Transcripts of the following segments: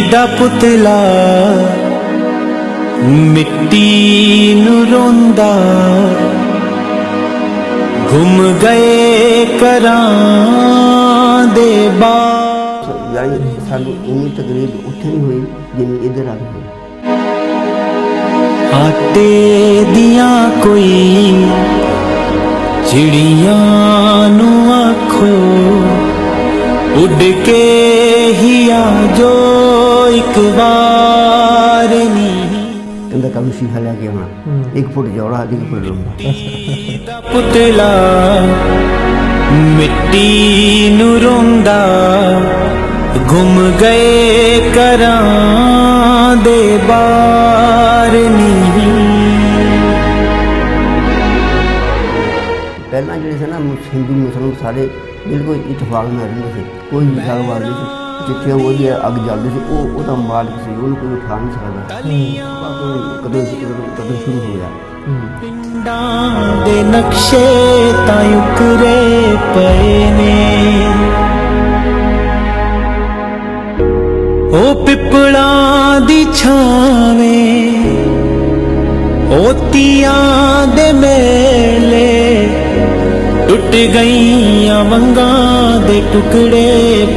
दा पुतला मिट्टी नूं रोंदा गुम गए करां दे बार। यानी सानू उन्नी तकलीफ उत्थे नहीं हुई जिन्नी इधर आ गई। आटे दियां कोई चिड़ियां नू आखो उड़ के ही आ जो एक बार नी। कहंदा कल सीखा लेके आना 1 फुट चौड़ा 1 फुट लंबा। पुतला मिट्टी नू रोंदा गुम गए करां दे बार नी। पहला जिहड़े सी ना हिंदू मुसलमान सारे बिल्कुल इतफाक में रहंदे सी, कोई झागवाद नहीं सी। जिथे वो अग जलदी सी वो मालिक सी, उन्हें कोई उठा नहीं सकदा। कदों शुरू हो गया पिंडां दे नक्शे तां उकरे पए ने ओ पिपलां दी छावें ओ तियां दे मेले टुट गईयां वंगां दे टुकड़े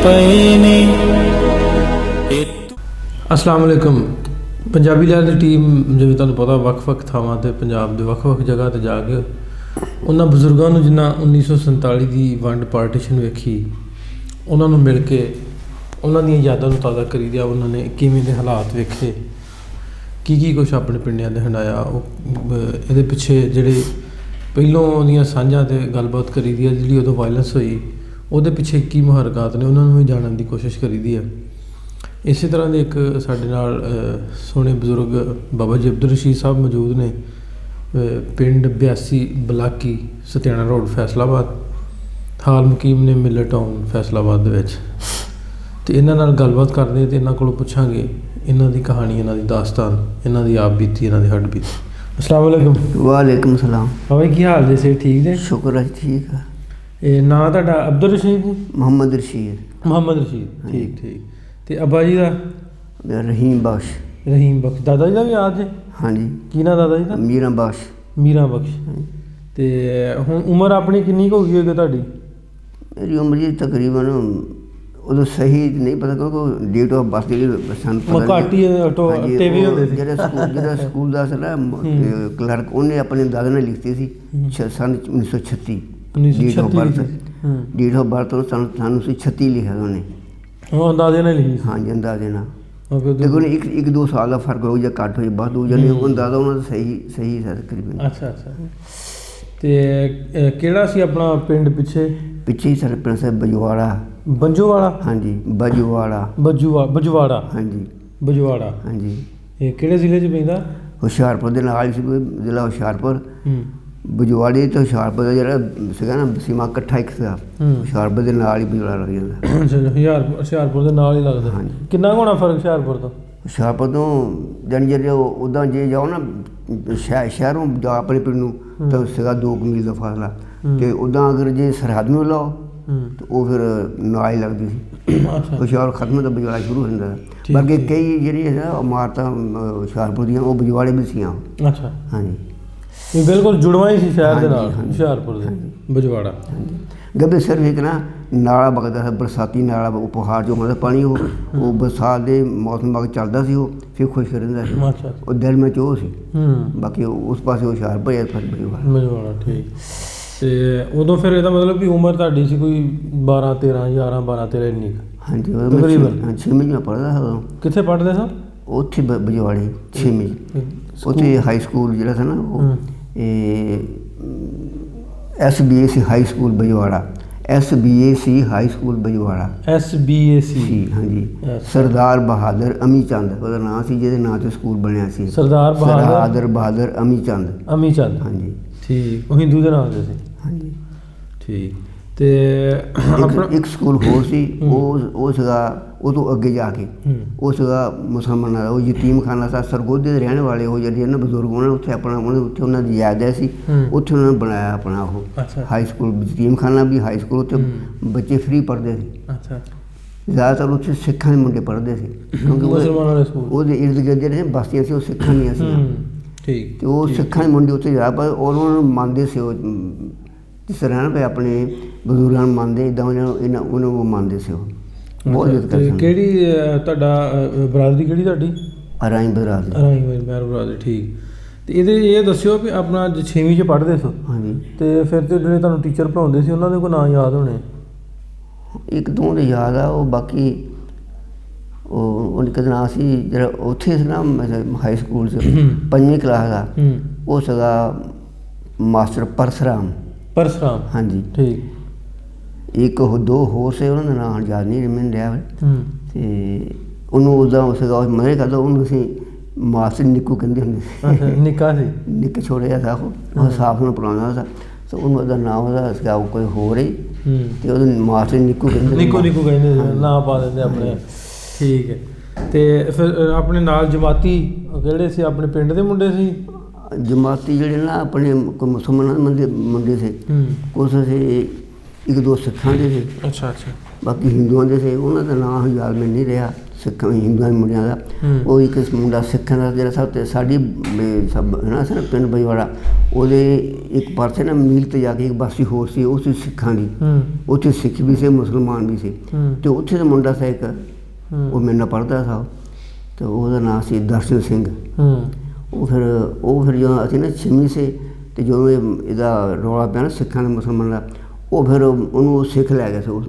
पए ने। अस्सलाम वालेकुम। पंजाबी लहर की टीम जिवें तुहानूं पता ਵੱਖ-ਵੱਖ ਥਾਵਾਂ ਤੇ ਪੰਜਾਬ ਦੇ ਵੱਖ-ਵੱਖ ਜਗ੍ਹਾ ਤੇ ਜਾ ਕੇ ਉਹਨਾਂ ਬਜ਼ੁਰਗਾਂ ਨੂੰ ਜਿਨ੍ਹਾਂ 1947 ਦੀ ਵੰਡ ਪਾਰਟੀਸ਼ਨ ਵੇਖੀ ਉਹਨਾਂ ਨੂੰ ਮਿਲ ਕੇ ਉਹਨਾਂ ਦੀਆਂ ਯਾਦਾਂ ਨੂੰ ਤਾਜ਼ਾ ਕਰੀ ਦਿਆ। ਉਹਨਾਂ ਨੇ ਕਿਵੇਂ ਦੇ ਹਾਲਾਤ ਵੇਖੇ, ਕੀ ਕੁਛ ਆਪਣੇ ਪਿੰਡਾਂ ਦੇ ਹੰਡਾਇਆ, ਉਹ ਇਹਦੇ ਪਿੱਛੇ ਜਿਹੜੇ ਪਹਿਲੋਂ ਉਹਦੀਆਂ ਸਾਂਝਾਂ ਤੇ ਗੱਲਬਾਤ ਕਰੀ ਦੀ ਆ, ਜਿਹੜੀ ਉਦੋਂ ਵਾਇਲੈਂਸ ਹੋਈ ਉਹਦੇ ਪਿੱਛੇ ਕੀ ਮੁਹਰਕਾਤ ਨੇ ਉਹਨਾਂ ਨੂੰ ਵੀ ਜਾਣਨ ਦੀ ਕੋਸ਼ਿਸ਼ ਕਰੀ ਦੀ ਆ। ਇਸੇ ਤਰ੍ਹਾਂ ਦੇ ਇੱਕ ਸਾਡੇ ਨਾਲ ਸੋਹਣੇ ਬਜ਼ੁਰਗ ਬਾਬਾ ਜੀ ਅਬਦੁਲ ਰਸ਼ੀਦ ਸਾਹਿਬ ਮੌਜੂਦ ਨੇ, ਪਿੰਡ 82 ਬਲਾਕੀ ਸਤਿਆਣਾ ਰੋਡ ਫੈਸਲਾਬਾਦ, ਹਾਲ ਮੁਕੀਮ ਨੇ ਮਿਲਰ ਟਾਊਨ ਫੈਸਲਾਬਾਦ ਦੇ ਵਿੱਚ। ਅਤੇ ਇਹਨਾਂ ਨਾਲ ਗੱਲਬਾਤ ਕਰਦੇ ਅਤੇ ਇਹਨਾਂ ਕੋਲੋਂ ਪੁੱਛਾਂਗੇ ਇਹਨਾਂ ਦੀ ਕਹਾਣੀ, ਇਹਨਾਂ ਦੀ ਦਾਸਤਾਨ, ਇਹਨਾਂ ਦੀ ਆਪ ਬੀਤੀ, ਇਹਨਾਂ ਦੀ ਹੱਡ ਬੀਤੀ। अस्सलाम वालेकुम। वालेकुम सलाम। ਬਾਬਾ ਕੀ ਹਾਲ ਜੇ? ਸੇ ਠੀਕ ਜੇ? शुक्र है ठीक है। ਇਹ ਨਾਂ ਤੁਹਾਡਾ ਅਬਦੁਲ ਰਸ਼ੀਦ ਜੀ? मोहम्मद रशीद। ਮੁਹੰਮਦ ਰਸ਼ੀਦ। ਠੀਕ ਠੀਕ। ਅਤੇ ਅੱਬਾ ਜੀ ਦਾ? रहीम बख्श। ਰਹੀਮ ਬਖਸ਼। ਦਾਦਾ ਜੀ ਦਾ ਵੀ ਯਾਦ ਜੇ? हाँ जी। ਕੀ ਨਾਂ ਦਾਦਾ ਜੀ ਦਾ? मीरा बख्श। ਮੀਰਾ ਬਖਸ਼। ਅਤੇ ਹੁਣ ਉਮਰ ਆਪਣੀ ਕਿੰਨੀ ਕੁ ਹੋ ਗਈ ਹੋਏਗੀ ਤੁਹਾਡੀ? मेरी उम्र जी तकरीबन उदों सही नहीं पता क्योंकि डेट ऑफ बर्थ जी ਘੱਟ ਹੀ ਟੇਵੇ ਹੁੰਦੇ ਸੀ। ਜਿਹੜਾ ਸਕੂਲ ਦਾ ਸੀ ਨਾ ਕਲਰਕ, ਉਹਨੇ ਆਪਣੇ ਦਾਦੇ ਨੇ ਲਿਖਤੀ ਸੀ ਸਨ 1936 date of birth. Date of birth ਨੂੰ ਸਨ 1936 ਲਿਖਿਆ ਉਹਨੇ। ਉਹ ਅੰਦਾਜ਼ੇ ਨਾਲ ਲਿਖੀ? ਹਾਂਜੀ ਅੰਦਾਜ਼ੇ ਨਾਲ। ਦੇਖੋ ਇੱਕ ਦੋ ਸਾਲ ਦਾ ਫਰਕ ਹੋ ਜਾਂ ਘੱਟ ਹੋ ਜਾਂ ਵੱਧ ਹੋ ਜਾਂਦੇ, ਉਹ ਅੰਦਾਜ਼ਾ ਉਹਨਾਂ ਦਾ ਸਹੀ ਸੀ ਤਕਰੀਬਨ। ਅੱਛਾ ਅੱਛਾ। ਅਤੇ ਕਿਹੜਾ ਸੀ ਆਪਣਾ ਪਿੰਡ ਪਿੱਛੇ ਹੀ ਸਾਡੇ ਪਿੰਡ ਸਾਹਿਬ ਬਜਵਾੜਾ। ਬੰਜੋਵਾਲਾ? ਹਾਂਜੀ। ਬਜਵਾੜਾ। ਬਜਵਾੜਾ। ਹਾਂਜੀ ਬਜਵਾੜਾ। ਹਾਂਜੀ। ਇਹ ਕਿਹੜੇ ਜ਼ਿਲ੍ਹੇ 'ਚ ਪੈਂਦਾ? ਹੁਸ਼ਿਆਰਪੁਰ ਦੇ ਨਾਲ ਸੀ, ਜ਼ਿਲ੍ਹਾ ਹੁਸ਼ਿਆਰਪੁਰ। ਬਜਵਾੜੇ ਤੋਂ ਹੁਸ਼ਿਆਰਪੁਰ ਦਾ ਜਿਹੜਾ ਸੀਗਾ ਨਾ ਸੀਮਾ ਇਕੱਠਾ ਇੱਕ ਸੀਗਾ, ਹੁਸ਼ਿਆਰਪੁਰ ਦੇ ਨਾਲ ਹੀ ਬਜਵਾੜਾ ਲੱਗ ਜਾਂਦਾ। ਅੱਛਾ। ਹੁਸ਼ਿਆਰਪੁਰ ਦੇ ਨਾਲ ਹੀ ਲੱਗਦਾ? ਹਾਂਜੀ। ਕਿੰਨਾ ਕੁ ਹੋਣਾ ਫਰਕ ਹੁਸ਼ਿਆਰਪੁਰ ਤੋਂ? ਹੁਸ਼ਿਆਰਪੁਰ ਤੋਂ ਜਾਣੀ ਜਿਹੜੇ ਉੱਦਾਂ ਜੇ ਜਾਓ ਨਾ ਸ਼ਹਿਰੋਂ ਜਾ ਆਪਣੇ ਪਿੰਡ ਨੂੰ ਤਾਂ ਸੀਗਾ 2 ਮੀਲ ਦਾ ਫਾਸਲਾ, ਅਤੇ ਉੱਦਾਂ ਅਗਰ ਜੇ ਸਰਹੱਦ ਨੂੰ ਲਾਓ ਤਾਂ ਉਹ ਫਿਰ ਨਾਲ ਹੀ ਲੱਗਦੀ ਸੀ। ਹੁਸ਼ਿਆਰ ਖਤਮ ਤਾਂ ਬਜਵਾੜਾ ਸ਼ੁਰੂ ਹੋ ਜਾਂਦਾ। ਬਾਕੀ ਕਈ ਜਿਹੜੀਆਂ ਇਮਾਰਤਾਂ ਹੁਸ਼ਿਆਰਪੁਰ ਦੀਆਂ ਉਹ ਬਜਵਾੜੇ ਵੀ ਸੀਆਂ। ਅੱਛਾ। ਹਾਂਜੀ। ਇਹ ਬਿਲਕੁਲ ਜੁੜਵਾ ਹੀ ਸੀ ਸ਼ਹਿਰ ਦੇ ਨਾਲ ਹੁਸ਼ਿਆਰਪੁਰ ਦੇ ਬਜਵਾੜਾ। ਗੱਭੇ ਸਿਰਫ ਇੱਕ ਨਾ ਨਾਲਾ ਵਗਦਾ ਸੀ, ਬਰਸਾਤੀ ਨਾਲਾ, ਉਹ ਪਹਾੜ 'ਚੋਂ ਆਉਂਦਾ ਪਾਣੀ, ਉਹ ਬਰਸਾਤ ਦੇ ਮੌਸਮ ਵਕਤ ਚੱਲਦਾ ਸੀ, ਉਹ ਫਿਰ ਖੁਸ਼ਕ ਰਹਿੰਦਾ ਸੀ। ਅੱਛਾ। ਉਹ ਦਿਲ ਵਿੱਚ ਉਹ ਸੀ। ਬਾਕੀ ਉਸ ਪਾਸੇ ਹੁਸ਼ਿਆਰਪੁਰ ਜਾਂ ਫਿਰ ਬਜਵਾੜਾ। ਠੀਕ। ਅਤੇ ਉਦੋਂ ਫਿਰ ਇਹਦਾ ਮਤਲਬ ਕਿ ਉਮਰ ਤੁਹਾਡੀ ਸੀ ਕੋਈ 12 13 11 12 13 ਇੰਨੀ? ਹਾਂਜੀ ਤਕਰੀਬਨ। 6ਵੀਂ ਮੈਂ ਪੜ੍ਹਦਾ ਸੀ ਉਦੋਂ। ਕਿੱਥੇ ਪੜ੍ਹਦੇ ਸਾਂ? ਉੱਥੇ ਬਜਵਾੜੇ 6ਵੀਂ। ਉੱਥੇ ਹਾਈ ਸਕੂਲ ਜਿਹੜਾ ਸੀ ਨਾ ਉਹ SBAC high school Bajwara. SBAC high school Bajwara. SBAC? ਹਾਂਜੀ। ਸਰਦਾਰ ਬਹਾਦਰ ਅਮੀ ਚੰਦ ਉਹਦਾ ਨਾਂ ਸੀ, ਜਿਹਦੇ ਨਾਂ 'ਤੇ ਸਕੂਲ ਬਣਿਆ ਸੀ। ਸਰਦਾਰ ਬਹਾਦਰ ਅਮੀ ਚੰਦ। ਅਮੀ ਚੰਦ। ਹਾਂਜੀ। ਠੀਕ। ਉਹ ਹਿੰਦੂ ਦੇ ਨਾਂ 'ਤੇ ਸੀ? ਹਾਂਜੀ। ਠੀਕ। ਅਤੇ ਇੱਕ ਸਕੂਲ ਹੋਰ ਸੀ, ਉਹ ਸੀਗਾ ਉਹ ਤੋਂ ਅੱਗੇ ਜਾ ਕੇ ਉਹ ਸੀਗਾ ਮੁਸਲਮਾਨਾਂ ਦਾ, ਉਹ ਯਤੀਮਖਾਨਾ ਸੀ। ਸਰਗੋਧੇ ਦੇ ਰਹਿਣ ਵਾਲੇ ਉਹ ਜਿਹੜੇ ਨਾ ਬਜ਼ੁਰਗ, ਉਹਨਾਂ ਨੇ ਉੱਥੇ ਆਪਣਾ ਉੱਥੇ ਉਹਨਾਂ ਦੀ ਯਾਦ ਸੀ, ਉੱਥੇ ਉਹਨਾਂ ਨੇ ਬਣਾਇਆ ਆਪਣਾ ਉਹ ਹਾਈ ਸਕੂਲ, ਯਤੀਮਖਾਨਾ ਵੀ ਹਾਈ ਸਕੂਲ, ਉੱਥੇ ਬੱਚੇ ਫ੍ਰੀ ਪੜ੍ਹਦੇ ਸੀ। ਅੱਛਾ। ਜ਼ਿਆਦਾਤਰ ਉੱਥੇ ਸਿੱਖਾਂ ਦੇ ਮੁੰਡੇ ਪੜ੍ਹਦੇ ਸੀ ਕਿਉਂਕਿ ਮੁਸਲਮਾਨਾਂ ਦੇ ਸਕੂਲ। ਉਹਦੇ ਇਰਦ ਗਿਰਦ ਜਿਹੜੇ ਬਸਤੀਆਂ ਸੀ ਉਹ ਸਿੱਖਾਂ ਦੀਆਂ ਸੀ ਠੀਕ। ਅਤੇ ਉਹ ਸਿੱਖਾਂ ਦੇ ਮੁੰਡੇ ਉੱਥੇ ਜ਼ਿਆਦਾ ਪਰ ਉਹਨਾਂ ਨੂੰ ਮੰਨਦੇ ਸੀ ਉਹ ਜਿਸ ਤਰ੍ਹਾਂ ਨਾ ਵੀ ਆਪਣੇ ਬਜ਼ੁਰਗਾਂ ਨੂੰ ਮੰਨਦੇ ਇੱਦਾਂ ਉਹਨਾਂ ਨੂੰ ਮੰਨਦੇ ਸੀ ਉਹ ਬਹੁਤ ਇੱਜ਼ਤ ਕਰਦੇ। ਕਿਹੜੀ ਤੁਹਾਡਾ ਬਰਾਦਰੀ ਕਿਹੜੀ ਤੁਹਾਡੀ? ਰਾਈ ਬਰਾਦਰੀ। ਰਾਈ ਮੇਰ ਬਰਾਦਰੀ। ਠੀਕ। ਤੇ ਇਹਦੇ ਇਹ ਦੱਸਿਓ ਵੀ ਆਪਣਾ 6ਵੀਂ 'ਚ ਪੜ੍ਹਦੇ ਸੋ ਹਾਂਜੀ ਤੇ ਫਿਰ ਤੇ ਜਿਹੜੇ ਤੁਹਾਨੂੰ ਟੀਚਰ ਪੜ੍ਹਾਉਂਦੇ ਸੀ ਉਹਨਾਂ ਦੇ ਕੋਈ ਨਾਂ ਯਾਦ ਹੋਣੇ? ਇੱਕ ਦੋ ਦੇ ਯਾਦ ਆ ਉਹ ਬਾਕੀ ਉਹ ਇੱਕ ਨਾਂ ਸੀ ਜਿਹੜਾ ਉੱਥੇ ਸੀ ਨਾ ਹਾਈ ਸਕੂਲ 'ਚ 5ਵੀਂ ਕਲਾਸ ਦਾ ਉਹ ਸੀਗਾ ਮਾਸਟਰ ਪਰਸਰਾਮ। ਹਾਂਜੀ ਠੀਕ। ਇੱਕ ਦੋ ਹੋਰ ਸੇ ਉਹਨਾਂ ਦਾ ਨਾਂ ਯਾਦ ਨਹੀਂ ਮੈਨੂੰ ਰਿਹਾ ਅਤੇ ਉਹਨੂੰ ਉੱਦਾਂ ਸੀਗਾ ਉਹ ਮਜ਼ੇ ਕਰਦਾ ਉਹਨੂੰ ਅਸੀਂ ਮਾਸਟਰ ਨਿੱਕੂ ਕਹਿੰਦੇ ਹੁੰਦੇ ਸੀ। ਨਿੱਕਾ ਸੀ? ਨਿੱਕ ਛੋਟਾ ਜਿਹਾ ਸੀ ਉਹ ਸਾਫ ਨੂੰ ਪੜਾਉਂਦਾ ਸੀ ਅਤੇ ਉਹਨੂੰ ਉਹਦਾ ਨਾਂ ਉਹਦਾ ਸੀਗਾ ਕੋਈ ਹੋਰ ਹੀ ਅਤੇ ਉਹਨੂੰ ਮਾਸਟਰ ਨਿੱਕੂ ਕਹਿੰਦੇ ਨਿੱਕੂ ਕਹਿੰਦੇ ਨਾਂ ਪਾ ਦਿੰਦੇ ਆਪਣੇ। ਠੀਕ ਹੈ। ਅਤੇ ਫਿਰ ਆਪਣੇ ਨਾਲ ਜਮਾਤੀ ਕਿਹੜੇ ਸੀ? ਆਪਣੇ ਪਿੰਡ ਦੇ ਮੁੰਡੇ ਸੀ? ਜਮਾਤੀ ਜਿਹੜੇ ਨਾ ਆਪਣੇ ਕੋਈ ਮੁਸਲਮਾਨਾਂ ਦੇ ਮੁੰਡੇ ਸੀ, ਕੁਛ ਸੀ ਇੱਕ ਦੋ ਸਿੱਖਾਂ ਦੇ ਸੀ। ਅੱਛਾ। ਬਾਕੀ ਹਿੰਦੂਆਂ ਦੇ ਸੀ ਉਹਨਾਂ ਦਾ ਨਾਂ ਯਾਦ ਮੈਨੂੰ ਨਹੀਂ ਰਿਹਾ ਸਿੱਖਾਂ ਹਿੰਦੂਆਂ ਦੇ ਮੁੰਡਿਆਂ ਦਾ। ਉਹ ਇੱਕ ਮੁੰਡਾ ਸਿੱਖਾਂ ਦਾ ਜਿਹੜਾ ਸਭ ਤੋਂ ਸਾਡੀ ਸਭ ਹੈ ਨਾ ਸਰ ਪਿੰਡ ਬਈਵਾੜਾ ਉਹਦੇ ਇੱਕ ਪਾਸੇ ਨਾ ਮੀਲ 'ਤੇ ਜਾ ਕੇ ਇੱਕ ਬਾਸੀ ਹੋਰ ਸੀ ਉਹ ਸੀ ਸਿੱਖਾਂ ਦੀ। ਉੱਥੇ ਸਿੱਖ ਵੀ ਸੀ ਮੁਸਲਮਾਨ ਵੀ ਸੀ ਅਤੇ ਉੱਥੇ ਦਾ ਮੁੰਡਾ ਸੀ ਇੱਕ ਉਹ ਮੇਰੇ ਨਾਲ ਪੜ੍ਹਦਾ ਸੀ ਅਤੇ ਉਹਦਾ ਨਾਂ ਸੀ ਦਰਸ਼ਨ ਸਿੰਘ। ਉਹ ਫਿਰ ਜਦੋਂ ਅਸੀਂ ਨਾ 6ਵੀਂ ਸੇ ਅਤੇ ਜਦੋਂ ਇਹਦਾ ਰੌਲਾ ਪਿਆ ਨਾ ਸਿੱਖਾਂ ਦਾ ਮੁਸਲਮਾਨਾਂ ਦਾ ਉਹ ਫਿਰ ਉਹਨੂੰ ਸਿੱਖ ਲੈ ਗਿਆ ਸੀ ਉਸ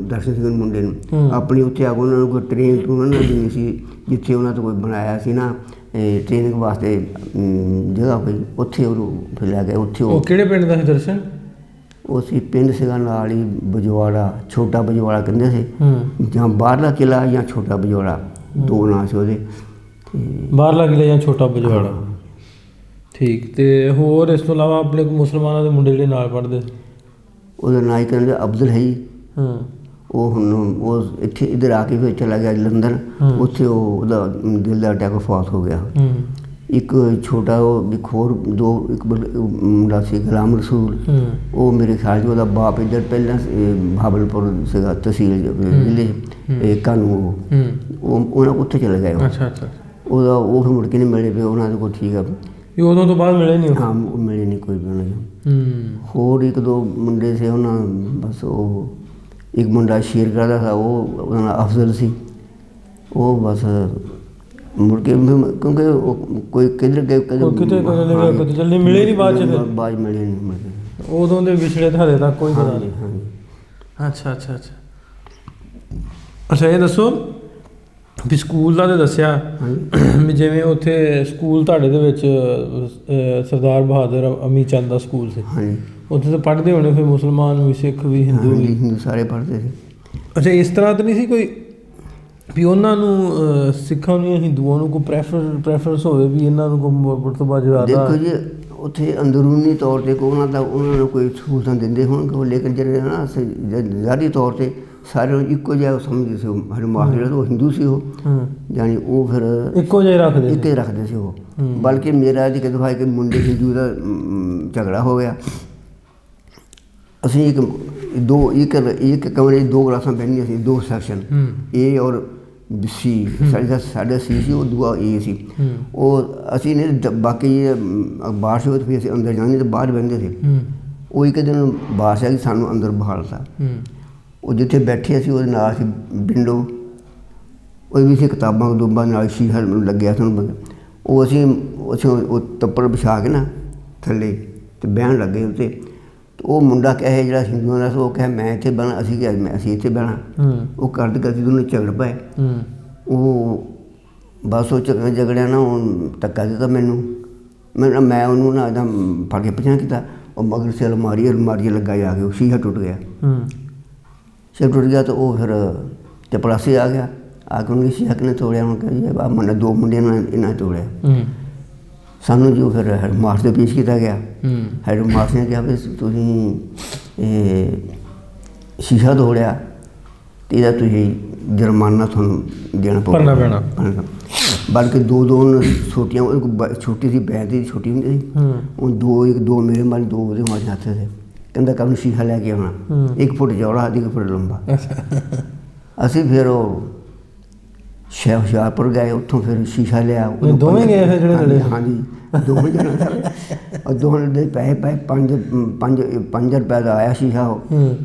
ਦਰਸ਼ਨ ਸਿੰਘ ਮੁੰਡੇ ਨੂੰ ਆਪਣੀ ਉੱਥੇ ਆ ਕੇ ਉਹਨਾਂ ਨੂੰ ਕੋਈ ਟ੍ਰੇਨ ਉਹਨਾਂ ਨੇ ਦੇਣੀ ਸੀ ਜਿੱਥੇ ਉਹਨਾਂ ਤੋਂ ਕੋਈ ਬਣਾਇਆ ਸੀ ਨਾ ਟ੍ਰੇਨਿੰਗ ਵਾਸਤੇ ਜਗ੍ਹਾ ਕੋਈ ਉੱਥੇ ਉਹਨੂੰ ਫਿਰ ਲੈ ਗਏ ਉੱਥੇ। ਉਹ ਕਿਹੜੇ ਪਿੰਡ ਦਾ ਸੀ ਦਰਸ਼ਨ? ਉਹ ਸੀ ਪਿੰਡ ਸੀਗਾ ਨਾਲ ਹੀ ਬਜਵਾੜਾ ਛੋਟਾ ਬਜਵਾੜਾ ਕਹਿੰਦੇ ਸੀ ਜਾਂ ਬਾਹਰਲਾ ਕਿਲ੍ਹਾ ਜਾਂ ਛੋਟਾ ਬਜਵਾੜਾ ਦੋ ਨਾਂ ਸੀ ਉਹਦੇ। ਬਾਹਰਲਾ ਕਿਲ੍ਹਾ ਜਾਂ ਛੋਟਾ ਬਜਵਾੜਾ। ਠੀਕ। ਅਤੇ ਹੋਰ ਇਸ ਤੋਂ ਇਲਾਵਾ ਆਪਣੇ ਮੁਸਲਮਾਨਾਂ ਦੇ ਮੁੰਡੇ ਜਿਹੜੇ ਨਾਲ ਪੜ੍ਹਦੇ ਸੀ? ਉਹਦਾ ਨਾਂ ਹੀ ਕਹਿੰਦੇ ਅਬਦੁਲ ਹੈ ਜੀ। ਉਹ ਹੁਣ ਉਹ ਇੱਥੇ ਇੱਧਰ ਆ ਕੇ ਫਿਰ ਚਲਾ ਗਿਆ ਲੰਦਨ ਉੱਥੇ ਉਹਦਾ ਦਿਲ ਦਾ ਅਟੈਕ ਫਾਸ ਹੋ ਗਿਆ। ਇੱਕ ਛੋਟਾ ਉਹ ਇੱਕ ਹੋਰ ਇੱਕ ਮੁੰਡਾ ਸੀ ਗੁਲਾਮ ਰਸੂਲ ਉਹ ਮੇਰੇ ਖਿਆਲ 'ਚ ਉਹਦਾ ਬਾਪ ਇੱਧਰ ਪਹਿਲਾਂ ਬਹਾਵਲਪੁਰ ਸੀਗਾ ਤਹਿਸੀਲ ਜ਼ਿਲ੍ਹੇ ਕਾਨੂੰ ਉਹ ਉਹਨਾਂ ਉੱਥੇ ਚਲੇ ਗਏ। ਉਹਦਾ ਉਹ ਫਿਰ ਮੁੜ ਕੇ ਨਹੀਂ ਮਿਲੇ ਪਏ ਉਹਨਾਂ ਦੇ ਕੋਲ। ਠੀਕ ਆ ਉਦੋਂ ਤੋਂ ਬਾਅਦ ਮਿਲੇ ਨਹੀਂ? ਹਾਂ ਉਹ ਮਿਲੇ ਨਹੀਂ ਕੋਈ ਵੀ ਉਹਨਾਂ ਨੂੰ। ਹੋਰ ਇੱਕ ਦੋ ਮੁੰਡੇ ਸੀ ਉਹਨਾਂ ਬਸ ਉਹ ਇੱਕ ਮੁੰਡਾ ਸ਼ੇਰ ਕਰਦਾ ਸੀ ਉਹ ਉਹਦਾ ਨਾਂ ਅਫਜ਼ਲ ਸੀ ਉਹ ਬਸ ਮੁੜ ਕੇ ਕਿਉਂਕਿ ਉਹ ਕੋਈ ਕਿੱਧਰ ਗਏ ਕਿਤੇ ਜਲਦੀ ਮਿਲੇ ਨਹੀਂ ਬਾਅਦ 'ਚ? ਬਾਅਦ ਮਿਲੇ ਨਹੀਂ ਮੁੜ ਕੇ ਉਦੋਂ ਦੇ ਵਿਛੜੇ ਹਲੇ ਤੱਕ ਕੋਈ ਪਤਾ ਨਹੀਂ? ਅੱਛਾ। ਇਹ ਦੱਸੋ ਵੀ ਸਕੂਲ ਦਾ ਤਾਂ ਦੱਸਿਆ ਵੀ ਜਿਵੇਂ ਉੱਥੇ ਸਕੂਲ ਤੁਹਾਡੇ ਦੇ ਵਿੱਚ ਸਰਦਾਰ ਬਹਾਦਰ ਅਮੀ ਚੰਦ ਦਾ ਸਕੂਲ ਸੀ ਉੱਥੇ ਤਾਂ ਪੜ੍ਹਦੇ ਹੋਣੇ ਫਿਰ ਮੁਸਲਮਾਨ ਵੀ ਸਿੱਖ ਵੀ ਹਿੰਦੂ ਵੀ? ਸਾਰੇ ਪੜ੍ਹਦੇ ਸੀ। ਅੱਛਾ। ਇਸ ਤਰ੍ਹਾਂ ਤਾਂ ਨਹੀਂ ਸੀ ਕੋਈ ਵੀ ਉਹਨਾਂ ਨੂੰ ਸਿੱਖਾਂ ਨੂੰ ਜਾਂ ਹਿੰਦੂਆਂ ਨੂੰ ਕੋਈ ਪ੍ਰੈਫਰੈਂਸ ਹੋਵੇ ਵੀ ਇਹਨਾਂ ਨੂੰ ਕੋਈ ਮਰਤਬਾ ਜ਼ਿਆਦਾ? ਦੇਖੋ ਜੀ ਉੱਥੇ ਅੰਦਰੂਨੀ ਤੌਰ 'ਤੇ ਉਹਨਾਂ ਨੂੰ ਕੋਈ ਸਹੂਲਤਾਂ ਦਿੰਦੇ ਹੋਣਗੇ ਲੇਕਿਨ ਜਿਹੜੇ ਨਾ ਜ਼ਾਹਰੀ ਤੌਰ 'ਤੇ ਸਾਰੇ ਇੱਕੋ ਜਿਹਾ ਸਮਝਦੇ ਸੀ। ਹਰ ਮਾਸਟਰ ਜਿਹੜਾ ਉਹ ਹਿੰਦੂ ਸੀ ਉਹ ਜਾਣੀ ਉਹ ਫਿਰ ਇੱਕੋ ਜਿਹਾ ਰੱਖਦੇ ਸੀ ਉਹ। ਬਲਕਿ ਮੇਰਾ ਇੱਕ ਦਫਾ ਕਿ ਮੁੰਡੇ ਹਿੰਦੂ ਦਾ ਝਗੜਾ ਹੋ ਗਿਆ ਅਸੀਂ ਇੱਕ ਕਮਰੇ 'ਚ ਦੋ ਕਲਾਸਾਂ ਬਹਿੰਦੀਆਂ ਸੀ ਦੋ ਸੈਕਸ਼ਨ ਏ ਔਰ ਸੀ। ਸਾਡਾ ਸੀ ਉਹ ਦੂਆ ਏ ਸੀ। ਉਹ ਅਸੀਂ ਨੇ ਬਾਕੀ ਬਾਰਿਸ਼ ਹੋਵੇ ਫਿਰ ਅਸੀਂ ਅੰਦਰ ਜਾਂਦੇ ਤਾਂ ਬਾਹਰ ਬਹਿੰਦੇ ਸੀ। ਉਹ ਇੱਕ ਦਿਨ ਬਾਰਿਸ਼ ਆ ਗਈ ਸਾਨੂੰ ਅੰਦਰ ਬਹਾਲਤਾ ਉਹ ਜਿੱਥੇ ਬੈਠੇ ਅਸੀਂ ਉਹਦੇ ਨਾਲ ਸੀ ਵਿੰਡੋ ਉਹ ਵੀ ਸੀ ਕਿਤਾਬਾਂ ਕਤੂਬਾਂ ਨਾਲ ਸ਼ੀਸ਼ਾ ਲੱਗਿਆ ਸਾਨੂੰ ਉਹ ਅਸੀਂ ਉਹ ਤੱਪੜ ਵਿਛਾ ਕੇ ਨਾ ਥੱਲੇ ਅਤੇ ਬਹਿਣ ਲੱਗੇ ਉੱਤੇ ਉਹ ਮੁੰਡਾ ਕਹੇ ਜਿਹੜਾ ਹਿੰਦੂਆਂ ਦਾ ਉਹ ਕਹੇ ਮੈਂ ਇੱਥੇ ਬਹਿਣਾ ਅਸੀਂ ਇੱਥੇ ਬਹਿਣਾ ਉਹ ਕਰਦੇ ਦੋਨੋਂ ਝਗੜ ਪਏ ਉਹ ਬਸ ਉਹ ਝਗੜਿਆ ਨਾ ਉਹ ਧੱਕਾ ਦਿੱਤਾ ਮੈਨੂੰ ਮੈਂ ਉਹਨੂੰ ਨਾ ਇੱਦਾਂ ਫੜ ਕੇ ਪਿੱਛੇ ਕੀਤਾ ਉਹ ਮਗਰ ਸੇ ਅਲਮਾਰੀ ਲੱਗਾ ਜਾ ਕੇ ਉਹ ਸ਼ੀਸ਼ਾ ਟੁੱਟ ਗਿਆ ਟੁੱਟ ਗਿਆ ਤਾਂ ਉਹ ਫਿਰ ਚਪੜਾਸੀ ਆ ਗਿਆ ਆ ਕੇ ਉਹਨੇ ਸ਼ੀਸ਼ਾ ਕਿਨੇ ਤੋੜਿਆ ਹੁਣ ਕਹਿੰਦੇ ਮੁੰਡਾ ਦੋ ਮੁੰਡਿਆਂ ਨੇ ਇਹਨਾਂ ਤੋੜਿਆ ਸਾਨੂੰ ਜੋ ਫਿਰ ਹੈਡ ਮਾਸਟਰ ਦੇ ਪੇਸ਼ ਕੀਤਾ ਗਿਆ ਹੈਡ ਮਾਸਟਰ ਨੇ ਕਿਹਾ ਵੀ ਤੁਸੀਂ ਇਹ ਸ਼ੀਸ਼ਾ ਤੋੜਿਆ ਅਤੇ ਇਹਦਾ ਤੁਸੀਂ ਜੁਰਮਾਨਾ ਤੁਹਾਨੂੰ ਦੇਣਾ ਭਰਨਾ ਪੈਣਾ ਬਲਕਿ ਦੋ ਛੋਟੀਆਂ ਛੋਟੀ ਸੀ ਬੈਂਤ ਦੀ ਛੋਟੀ ਹੁੰਦੀ ਸੀ ਉਹ ਦੋ ਮੇਰੇ ਮਾਰੇ ਦੋ ਉਹਦੇ ਮਾਰੇ ਹੱਥ ਸੀ ਕਹਿੰਦਾ ਕੱਲ੍ਹ ਨੂੰ ਸ਼ੀਸ਼ਾ ਲੈ ਕੇ ਆਉਣਾ 1 ਫੁੱਟ ਚੌੜਾ 1 ਫੁੱਟ ਲੰਬਾ ਅਸੀਂ ਫਿਰ ਉਹ ਹੁਸ਼ਿਆਰਪੁਰ ਗਏ, ਉੱਥੋਂ ਫਿਰ ਸ਼ੀਸ਼ਾ ਲਿਆ। ਨਹੀਂ, ਦੋਵੇਂ ਗਏ ਫਿਰ ਜਿਹੜੇ ਲੜੇ? ਹਾਂਜੀ, ਦੋਵੇਂ ਜਣੇ ਸਾਰੇ। ਉਹ ਦੋਵੇਂ ਦੇ ਪੈਸੇ ਪਏ 5 ਰੁਪਏ ਦਾ ਆਇਆ ਸ਼ੀਸ਼ਾ। ਉਹ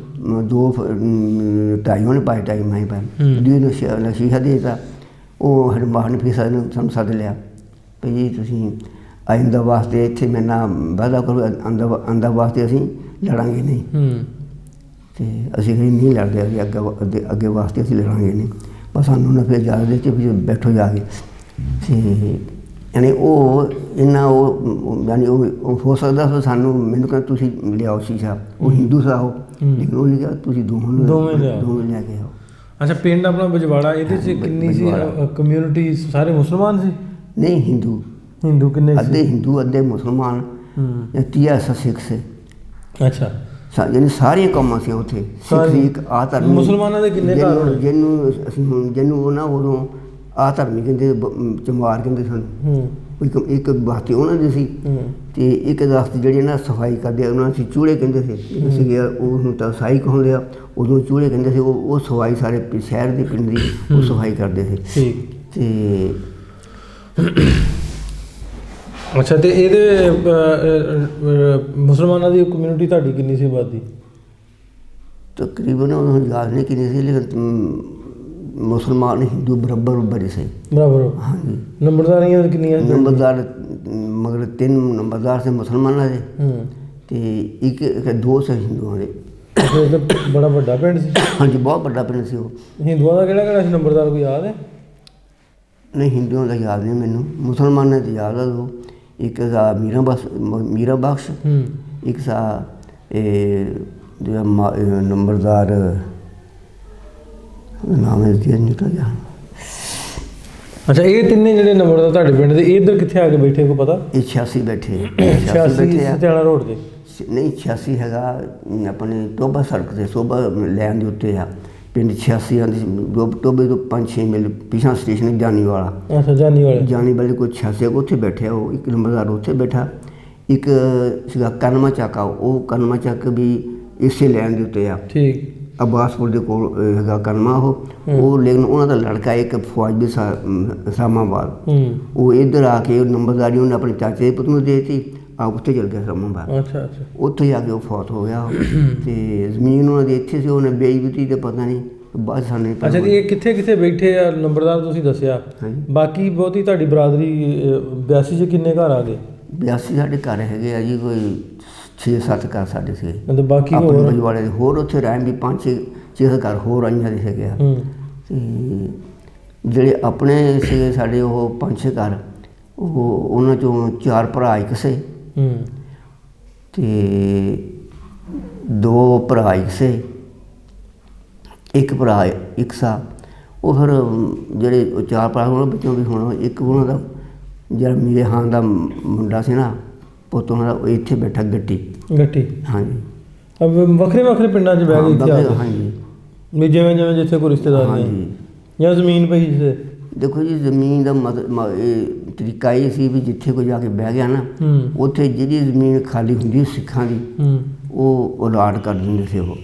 2.5 ਉਹਨੇ ਪਾਏ, 2.5 ਮੈਂ ਪਾਏ। ਦੂਜੇ ਨੂੰ ਸ਼ੀਸ਼ਾ ਦੇ ਦਿੱਤਾ। ਉਹ ਸਾਡੇ ਮਾਹਰ ਨੇ ਫਿਰ ਸਾਨੂੰ ਸੱਦ ਲਿਆ ਵੀ ਜੀ ਤੁਸੀਂ ਆਇੰਦਾ ਵਾਸਤੇ ਇੱਥੇ ਮੇਰੇ ਨਾਲ ਵਾਅਦਾ ਕਰੋ, ਆਂਦਾ ਵਾਸਤੇ ਅਸੀਂ ਲੜਾਂਗੇ ਨਹੀਂ। ਅਤੇ ਅਸੀਂ ਕਹੀ ਨਹੀਂ ਲੜਦੇ, ਅੱਗੇ ਵਾਸਤੇ ਅਸੀਂ ਲੜਾਂਗੇ ਨਹੀਂ। ਬਸ ਸਾਨੂੰ ਨਾ ਫਿਰ ਇਜਾਜ਼ਤ ਦਿੱਤੀ ਵੀ ਬੈਠੋ ਜਾ ਕੇ। ਅਤੇ ਯਾਨੀ ਉਹ ਇੰਨਾ ਯਾਨੀ ਉਹ ਹੋ ਸਕਦਾ ਫਿਰ ਸਾਨੂੰ, ਮੈਨੂੰ ਕਹਿੰਦਾ ਤੁਸੀਂ ਲਿਆਓ ਸ਼ੀਸ਼ਾ। ਉਹ ਹਿੰਦੂ ਸਾ ਉਹ, ਲੇਕਿਨ ਉਹ ਨਹੀਂ ਕਿਹਾ ਤੁਸੀਂ ਦੋਵੇਂ ਲੈ ਕੇ ਆਓ। ਅੱਛਾ, ਪਿੰਡ ਆਪਣਾ ਬਜਵਾੜਾ, ਇਹਦੇ 'ਚ ਕਿੰਨੀ ਸੀ ਕਮਿਊਨਿਟੀ? ਸਾਰੇ ਮੁਸਲਮਾਨ ਸੀ? ਨਹੀਂ, ਹਿੰਦੂ ਕਿੰਨੇ? ਅੱਧੇ ਹਿੰਦੂ ਅੱਧੇ ਮੁਸਲਮਾਨ, 30 ਸਿੱਖ ਸੀ। ਅੱਛਾ, ਯਾਨੀ ਸਾਰੀਆਂ ਕੌਮਾਂ ਸੀ ਉੱਥੇ। ਸਿੱਖ ਇੱਕ ਆ ਧਰਮ। ਮੁਸਲਮਾਨਾਂ ਦੇ ਕਿੰਨੇ ਘਰ ਹੋਣੇ? ਜਿਹਨੂੰ ਅਸੀਂ ਹੁਣ ਜਿਹਨੂੰ ਉਹ ਨਾ ਉਦੋਂ ਆ ਧਰਮੀ ਕਹਿੰਦੇ, ਚਮਾਰ ਕਹਿੰਦੇ ਸਨ। ਇੱਕ ਬਾਤੀ ਉਹਨਾਂ ਦੀ ਸੀ, ਅਤੇ ਇੱਕ ਦਸਤ ਜਿਹੜੇ ਨਾ ਸਫਾਈ ਕਰਦੇ ਉਹਨਾਂ ਅਸੀਂ ਚੂੜੇ ਕਹਿੰਦੇ ਸੀ। ਸੀਗੇ ਉਹ ਹੁਣ ਤਾਂ ਸਾਈ ਕਹਾਉਂਦੇ ਆ, ਉਦੋਂ ਚੂੜੇ ਕਹਿੰਦੇ ਸੀ। ਉਹ ਸਫਾਈ ਸਾਰੇ ਸ਼ਹਿਰ ਦੇ ਪਿੰਡ ਦੀ ਉਹ ਸਫਾਈ ਕਰਦੇ ਸੀ। ਅਤੇ ਅੱਛਾ, ਅਤੇ ਇਹਦੇ ਮੁਸਲਮਾਨਾਂ ਦੀ ਕਮਿਊਨਿਟੀ ਤੁਹਾਡੀ ਕਿੰਨੀ ਸੀ ਆਬਾਦੀ? ਤਕਰੀਬਨ ਉਹ ਯਾਦ ਨਹੀਂ ਕਿੰਨੀ ਸੀ, ਲੇਕਿਨ ਮੁਸਲਮਾਨ ਹਿੰਦੂ ਬਰਾਬਰ ਸੀ। ਬਰਾਬਰ? ਹਾਂਜੀ। ਨੰਬਰਦਾਰੀਆਂ ਕਿੰਨੀਆਂ? ਨੰਬਰਦਾਰ ਮਗਰ 3 ਨੰਬਰਦਾਰ ਸੇ ਮੁਸਲਮਾਨਾਂ ਦੇ, ਅਤੇ 2 ਸੇ ਹਿੰਦੂਆਂ ਦੇ। ਬੜਾ ਵੱਡਾ ਪਿੰਡ ਸੀ? ਹਾਂਜੀ, ਬਹੁਤ ਵੱਡਾ ਪਿੰਡ ਸੀ ਉਹ। ਹਿੰਦੂਆਂ ਦਾ ਕਿਹੜਾ ਸੀ ਨੰਬਰਦਾਰ, ਕੋਈ ਯਾਦ ਹੈ? ਨਹੀਂ, ਹਿੰਦੂਆਂ ਦਾ ਯਾਦ ਨਹੀਂ ਮੈਨੂੰ, ਮੁਸਲਮਾਨਾਂ ਦਾ ਯਾਦ ਆ। ਉਹ ਇੱਕ ਦਾ ਮੀਰਾ ਬਖਸ਼, ਇੱਕ ਸਾ ਜਿਹੜਾ ਨੰਬਰਦਾਰ ਨਾਮ ਹੈ ਨਿਕਲ ਗਿਆ। ਅੱਛਾ, ਇਹ ਤਿੰਨੇ ਜਿਹੜੇ ਨੰਬਰਦਾਰ ਤੁਹਾਡੇ ਪਿੰਡ ਦੇ, ਇੱਧਰ ਕਿੱਥੇ ਆ ਕੇ ਬੈਠੇ ਕੋ ਪਤਾ? ਇਹ 86 ਬੈਠੇ। 86 ਸਤਿਆਣਾ ਰੋਡ 'ਤੇ? ਨਹੀਂ, 86 ਹੈਗਾ ਆਪਣੇ ਟੋਬਾ ਸੜਕ 'ਤੇ, ਸੋਭਾ ਲੈਣ ਦੇ ਉੱਤੇ ਆ ਪਿੰਡ। 86 ਆਉਂਦੀ ਟੋਬੇ ਤੋਂ 5-6 ਮੀਲ ਪਿਛਾਂ ਸਟੇਸ਼ਨ ਜਾਨੀ ਵਾਲਾ। ਅੱਛਾ, ਜਾਨੀ ਵਾਲੇ ਕੋਈ 86 ਉੱਥੇ ਬੈਠੇ। ਉਹ ਇੱਕ ਨੰਬਰਦਾਰ ਉੱਥੇ ਬੈਠਾ। ਇੱਕ ਸੀਗਾ ਕਨਮਾ ਚੱਕ, ਉਹ ਕਨਮਾ ਚੱਕ ਵੀ ਇਸੇ ਲੈਣ ਦੇ ਉੱਤੇ ਆ। ਠੀਕ। ਅਬਾਸਪੁਰ ਦੇ ਕੋਲ ਹੈਗਾ ਕਨਮਾ ਉਹ ਲੇਕਿਨ ਉਹਨਾਂ ਦਾ ਲੜਕਾ ਇੱਕ ਫੌਜ ਇਸਲਾਮਾਬਾਦ। ਉਹ ਇੱਧਰ ਆ ਕੇ ਨੰਬਰਦਾਰੀ ਉਹਨੇ ਆਪਣੇ ਚਾਚੇ ਦੇ ਪੁੱਤ ਨੂੰ ਦੇ ਦਿੱਤੀ। ਉੱਥੇ ਚਲ ਗਿਆ ਇਸਲਾਮਾਬਾਦ। ਅੱਛਾ। ਉੱਥੇ ਜਾ ਕੇ ਉਹ ਫੌਤ ਹੋ ਗਿਆ। ਅਤੇ ਜ਼ਮੀਨ ਉਹਨਾਂ ਦੀ ਇੱਥੇ ਸੀ, ਉਹਨੇ ਵੇਚੀ ਤੇ ਪਤਾ ਨਹੀਂ ਬਾਅਦ ਸਾਨੂੰ। ਅੱਛਾ, ਜੀ ਇਹ ਕਿੱਥੇ ਬੈਠੇ ਆ ਨੰਬਰਦਾਰ ਤੁਸੀਂ ਦੱਸਿਆ? ਬਾਕੀ ਬਹੁਤੀ ਤੁਹਾਡੀ ਬਰਾਦਰੀ 82 'ਚ ਕਿੰਨੇ ਘਰ ਆ ਗਏ? 82 ਸਾਡੇ ਘਰ ਹੈਗੇ ਆ ਜੀ, ਕੋਈ 6-7 ਘਰ ਸਾਡੇ ਸੀ। ਮਤਲਬ ਬਾਕੀ ਆਪਣੇ ਬਜਵਾੜੇ ਦੇ ਹੋਰ ਉੱਥੇ ਰਹਿਣ ਵੀ 5-6 ਘਰ ਹੋਰ ਆਈਆਂ ਦੇ ਹੈਗੇ ਆ। ਅਤੇ ਜਿਹੜੇ ਆਪਣੇ ਸੀਗੇ ਸਾਡੇ ਉਹ 5-6 ਘਰ, ਉਹਨਾਂ 'ਚੋਂ 4 ਭਰਾ ਇੱਕ ਸੀ, ਅਤੇ 2 ਭਰਾ ਇੱਕ ਸੀ, ਇੱਕ ਭਰਾ ਇੱਕ ਸਾ। ਉਹ ਫਿਰ ਜਿਹੜੇ 4 ਭਰਾ ਉਹਨਾਂ ਵਿੱਚੋਂ ਵੀ ਹੁਣ ਇੱਕ ਉਹਨਾਂ ਦਾ ਜਿਹੜਾ ਮੀਰੇ ਖਾਂ ਦਾ ਮੁੰਡਾ ਸੀ ਨਾ, ਪੁੱਤ ਉਹਨਾਂ ਦਾ, ਉਹ ਇੱਥੇ ਬੈਠਾ ਗੱਟੀ। ਹਾਂਜੀ। ਵੱਖਰੇ ਪਿੰਡਾਂ 'ਚ ਬਹਿ ਗਏ? ਹਾਂਜੀ, ਵੀ ਜਿਵੇਂ ਜਿੱਥੇ ਕੋਈ ਰਿਸ਼ਤੇਦਾਰ ਨੇ ਜਾਂ ਜ਼ਮੀਨ ਪਈ ਜਿੱਥੇ? ਦੇਖੋ ਜੀ, ਜ਼ਮੀਨ ਦਾ ਇਹ ਤਰੀਕਾ ਇਹ ਸੀ ਵੀ ਜਿੱਥੇ ਕੋਈ ਜਾ ਕੇ ਬਹਿ ਗਿਆ ਨਾ, ਉੱਥੇ ਜਿਹੜੀ ਜ਼ਮੀਨ ਖਾਲੀ ਹੁੰਦੀ ਸਿੱਖਾਂ ਦੀ, ਉਹ ਅਲਾਟ ਕਰ ਦਿੰਦੇ ਸੀ। ਉਹ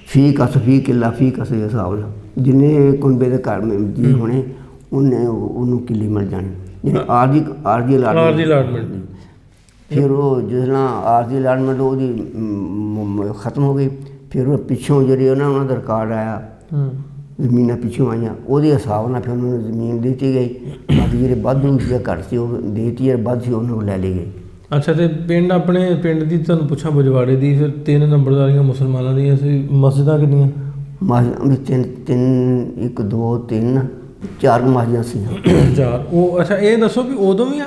ਫੀ ਕਿੱਲਾ ਦੇ ਹਿਸਾਬ ਨਾਲ ਜਿੰਨੇ ਕੁੰਬੇ ਦੇ ਘਰ ਜੀ ਹੋਣੇ ਉਹਨੂੰ ਕਿੱਲੀ ਮਿਲ ਜਾਣੀ, ਜਿਵੇਂ ਆਰਜੀ ਅਲਾਟਮੈਂਟ। ਫਿਰ ਉਹ ਜਿਸ ਨਾਲ ਆਰਜੀ ਅਲਾਟਮੈਂਟ ਉਹਦੀ ਖਤਮ ਹੋ ਗਈ, ਫਿਰ ਉਹ ਪਿੱਛੋਂ ਜਿਹੜੀ ਉਹਨਾਂ ਦਾ ਰਿਕਾਰਡ ਆਇਆ, ਜ਼ਮੀਨਾਂ ਪਿੱਛੋਂ ਆਈਆਂ, ਉਹਦੇ ਹਿਸਾਬ ਨਾਲ ਫਿਰ ਉਹਨਾਂ ਨੂੰ ਜ਼ਮੀਨ ਦੇ ਦਿੱਤੀ ਗਈ। ਬਾਕੀ ਜਿਹੜੇ ਵਾਧੂ ਜਾਂ ਘੱਟ ਸੀ ਉਹ ਦੇ ਦਿੱਤੀ, ਵੱਧ ਸੀ ਉਹਨੂੰ ਲੈ ਲਈ ਗਈ। ਅੱਛਾ, ਅਤੇ ਆਪਣੇ ਪਿੰਡ ਦੀ ਤੁਹਾਨੂੰ ਪੁੱਛਾਂ, ਬਜਵਾੜੇ ਦੀ ਫਿਰ 3 ਨੰਬਰਦਾਰੀਆਂ ਮੁਸਲਮਾਨਾਂ ਦੀਆਂ ਸੀ। ਮਸਜਿਦਾਂ ਕਿੰਨੀਆਂ? ਮਸਜਿਦਾਂ 3 1 2 3 4 ਮਸਜਿਦਾਂ ਸੀ। 4। ਉਹ ਅੱਛਾ, ਇਹ ਦੱਸੋ ਵੀ ਉਦੋਂ ਵੀ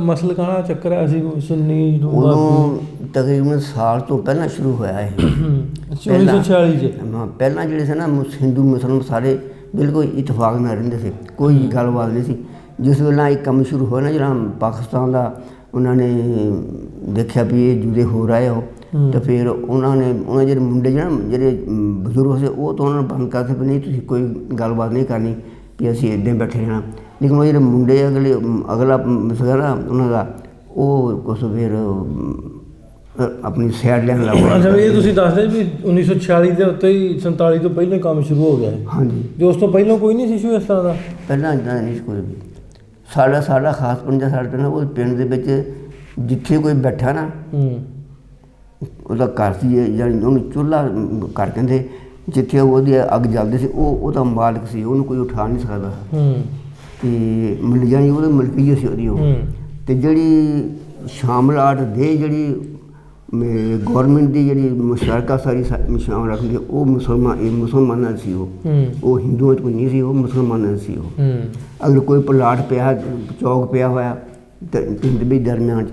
ਮਸਲਕਾਂ ਦਾ ਚੱਕਰ ਆਇਆ ਸੀ ਸੁੰਨੀ? ਉਦੋਂ ਤਕਰੀਬਨ ਸਾਲ ਤੋਂ ਪਹਿਲਾਂ ਸ਼ੁਰੂ ਹੋਇਆ ਇਹ। 1946 'ਚ? ਪਹਿਲਾਂ ਜਿਹੜੇ ਸੀ ਨਾ ਹਿੰਦੂ ਮੁਸਲਮਾਨ ਸਾਰੇ ਬਿਲਕੁਲ ਇਤਫਾਕ ਨਾਲ ਰਹਿੰਦੇ ਸੀ, ਕੋਈ ਗੱਲਬਾਤ ਨਹੀਂ ਸੀ। ਜਿਸ ਵੇਲੇ ਇਹ ਕੰਮ ਸ਼ੁਰੂ ਹੋਇਆ ਨਾ, ਜਿਹੜਾ ਪਾਕਿਸਤਾਨ ਦਾ, ਉਹਨਾਂ ਨੇ ਦੇਖਿਆ ਵੀ ਇਹ ਜੁਦੇ ਹੋ ਰਹੇ ਹੋ, ਤਾਂ ਫਿਰ ਉਹਨਾਂ ਜਿਹੜੇ ਮੁੰਡੇ ਜਿਹੜੇ ਬਜ਼ੁਰਗ ਸੀ, ਉਹ ਤਾਂ ਉਹਨਾਂ ਨੂੰ ਬੰਦ ਕਰਦੇ ਵੀ ਨਹੀਂ, ਤੁਸੀਂ ਕੋਈ ਗੱਲਬਾਤ ਨਹੀਂ ਕਰਨੀ, ਵੀ ਅਸੀਂ ਇੱਦਾਂ ਬੈਠੇ ਰਹਿਣਾ। ਲੇਕਿਨ ਉਹ ਜਿਹੜੇ ਮੁੰਡੇ ਅਗਲਾ ਸੀਗਾ ਨਾ ਉਹਨਾਂ ਦਾ, ਉਹ ਕੁਛ ਫਿਰ ਆਪਣੀ ਸਾਈਡ ਲੈਣ ਲੱਗ ਪਿਆ। ਅੱਛਾ, ਇਹ ਤੁਸੀਂ ਦੱਸਦੇ ਵੀ 1946 ਦੇ ਉੱਤੇ ਹੀ 47 ਤੋਂ ਪਹਿਲਾਂ ਹੀ ਕੰਮ ਸ਼ੁਰੂ ਹੋ ਗਿਆ ਹੈ। ਹਾਂਜੀ, ਤੇ ਉਸ ਤੋਂ ਪਹਿਲਾਂ ਕੋਈ ਨਹੀਂ ਸੀ ਇਸ਼ੂ ਇਸ ਤਰ੍ਹਾਂ ਦਾ? ਪਹਿਲਾਂ ਇੱਦਾਂ ਨਹੀਂ ਸੀ ਕੋਈ ਵੀ। ਸਾਡਾ ਖਾਸ ਪੰਜਾ ਸਾਡੇ ਪਿੰਡ, ਉਹ ਪਿੰਡ ਦੇ ਵਿੱਚ ਜਿੱਥੇ ਕੋਈ ਬੈਠਾ ਨਾ ਉਹਦਾ ਘਰ ਸੀ, ਜਾਣੀ ਉਹਨੂੰ ਚੁੱਲ੍ਹਾ ਘਰ ਕਹਿੰਦੇ, ਜਿੱਥੇ ਉਹਦੀ ਅੱਗ ਜਲਦੀ ਸੀ ਉਹਦਾ ਮਾਲਕ ਸੀ, ਉਹਨੂੰ ਕੋਈ ਉਠਾ ਨਹੀਂ ਸਕਦਾ। ਅਤੇ ਜਾਣੀ ਉਹਦੇ ਮਲਕੀਅਤ ਸੀ ਉਹਦੀ ਉਹ। ਅਤੇ ਜਿਹੜੀ ਸ਼ਾਮਲਾਟ ਦੇ ਜਿਹੜੀ ਗੌਰਮੈਂਟ ਦੀ ਜਿਹੜੀ ਮੁਸ਼ਤਰਕਾ ਸਾਰੀ ਸ਼ਾਮਲ ਰੱਖਦੀ, ਉਹ ਮੁਸਲਮਾਨਾਂ ਸੀ। ਉਹ ਹਿੰਦੂਆਂ 'ਚ ਕੋਈ ਨਹੀਂ ਸੀ, ਉਹ ਮੁਸਲਮਾਨਾਂ ਸੀ। ਉਹ ਅਗਰ ਕੋਈ ਪਲਾਟ ਪਿਆ, ਚੌਕ ਪਿਆ ਹੋਇਆ ਪਿੰਡ ਦੇ ਦਰਮਿਆਨ 'ਚ,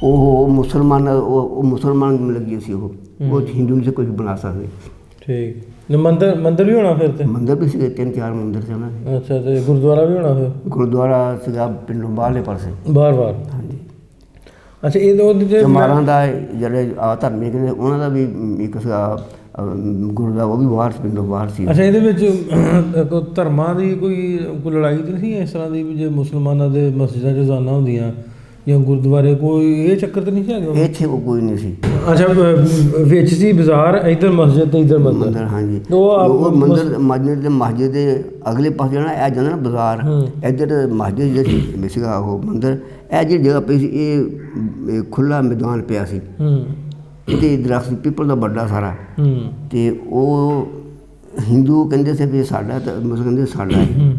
ਉਹ ਮੁਸਲਮਾਨ ਲੱਗੀ ਸੀ। ਉਹ ਹਿੰਦੂ ਨਹੀਂ ਸੀ ਕੁਝ ਬਣਾ ਸਕਦੇ। ਠੀਕ। ਮੰਦਰ ਵੀ ਹੋਣਾ ਫਿਰ? ਤੇ ਮੰਦਰ ਵੀ ਸੀਗੇ, 3-4 ਮੰਦਰ ਸੀ ਉਹਨਾਂ ਦੇ। ਅੱਛਾ, ਤੇ ਗੁਰਦੁਆਰਾ ਵੀ ਹੋਣਾ ਫਿਰ? ਗੁਰਦੁਆਰਾ ਸੀਗਾ ਪਿੰਡੋਂ ਬਾਹਰਲੇ ਪਾਸੇ। ਬਾਹਰ? ਹਾਂਜੀ। ਅੱਛਾ, ਇਹ ਮਾਰਾਂ ਦਾ ਜਿਹੜੇ ਧਰਮੀ ਕਹਿੰਦੇ, ਉਹਨਾਂ ਦਾ ਵੀ ਇੱਕ ਸੀਗਾ ਗੁਰਦੁਆਰਾ, ਉਹ ਵੀ ਬਾਹਰ ਪਿੰਡੋਂ ਬਾਹਰ ਸੀ। ਅੱਛਾ, ਇਹਦੇ ਵਿੱਚ ਧਰਮਾਂ ਦੀ ਕੋਈ ਲੜਾਈ ਤਾਂ ਨਹੀਂ ਇਸ ਤਰ੍ਹਾਂ ਦੀ ਵੀ ਜੇ ਮੁਸਲਮਾਨਾਂ ਦੇ ਮਸਜਿਦਾਂ 'ਚ ਰੋਜ਼ਾਨਾ ਹੁੰਦੀਆਂ ਜਾਂ ਗੁਰਦੁਆਰੇ, ਕੋਈ ਇਹ ਚੱਕਰ ਤਾਂ ਨਹੀਂ ਸੀ ਹੈਗਾ? ਇੱਥੇ ਕੋਈ ਨਹੀਂ ਸੀ। ਅੱਛਾ, ਵਿੱਚ ਸੀ ਬਾਜ਼ਾਰ, ਇੱਧਰ ਮਸਜਿਦ ਤੇ ਇੱਧਰ ਮੰਦਰ? ਹਾਂਜੀ। ਉਹ ਮਸਜਿਦ ਦੇ ਅਗਲੇ ਪਾਸੇ ਜਿਹੜਾ ਇਹ ਜਾਂਦਾ ਨਾ ਬਾਜ਼ਾਰ, ਇੱਧਰ ਮਸਜਿਦ ਜਿਹੜੀ ਸੀਗਾ ਉਹ ਮੰਦਰ। ਇਹ ਜਿਹੜੀ ਜਗ੍ਹਾ ਪਈ ਸੀ, ਇਹ ਖੁੱਲ੍ਹਾ ਮੈਦਾਨ ਪਿਆ ਸੀ। ਇਹਦੇ ਦਰਖਤ ਪੀਪਲ ਦਾ ਵੱਡਾ ਸਾਰਾ। ਅਤੇ ਉਹ ਹਿੰਦੂ ਕਹਿੰਦੇ ਸੀ ਵੀ ਸਾਡਾ, ਤਾਂ ਮੁਸਲਮਾਨ ਕਹਿੰਦੇ ਸਾਡਾ ਹੈ।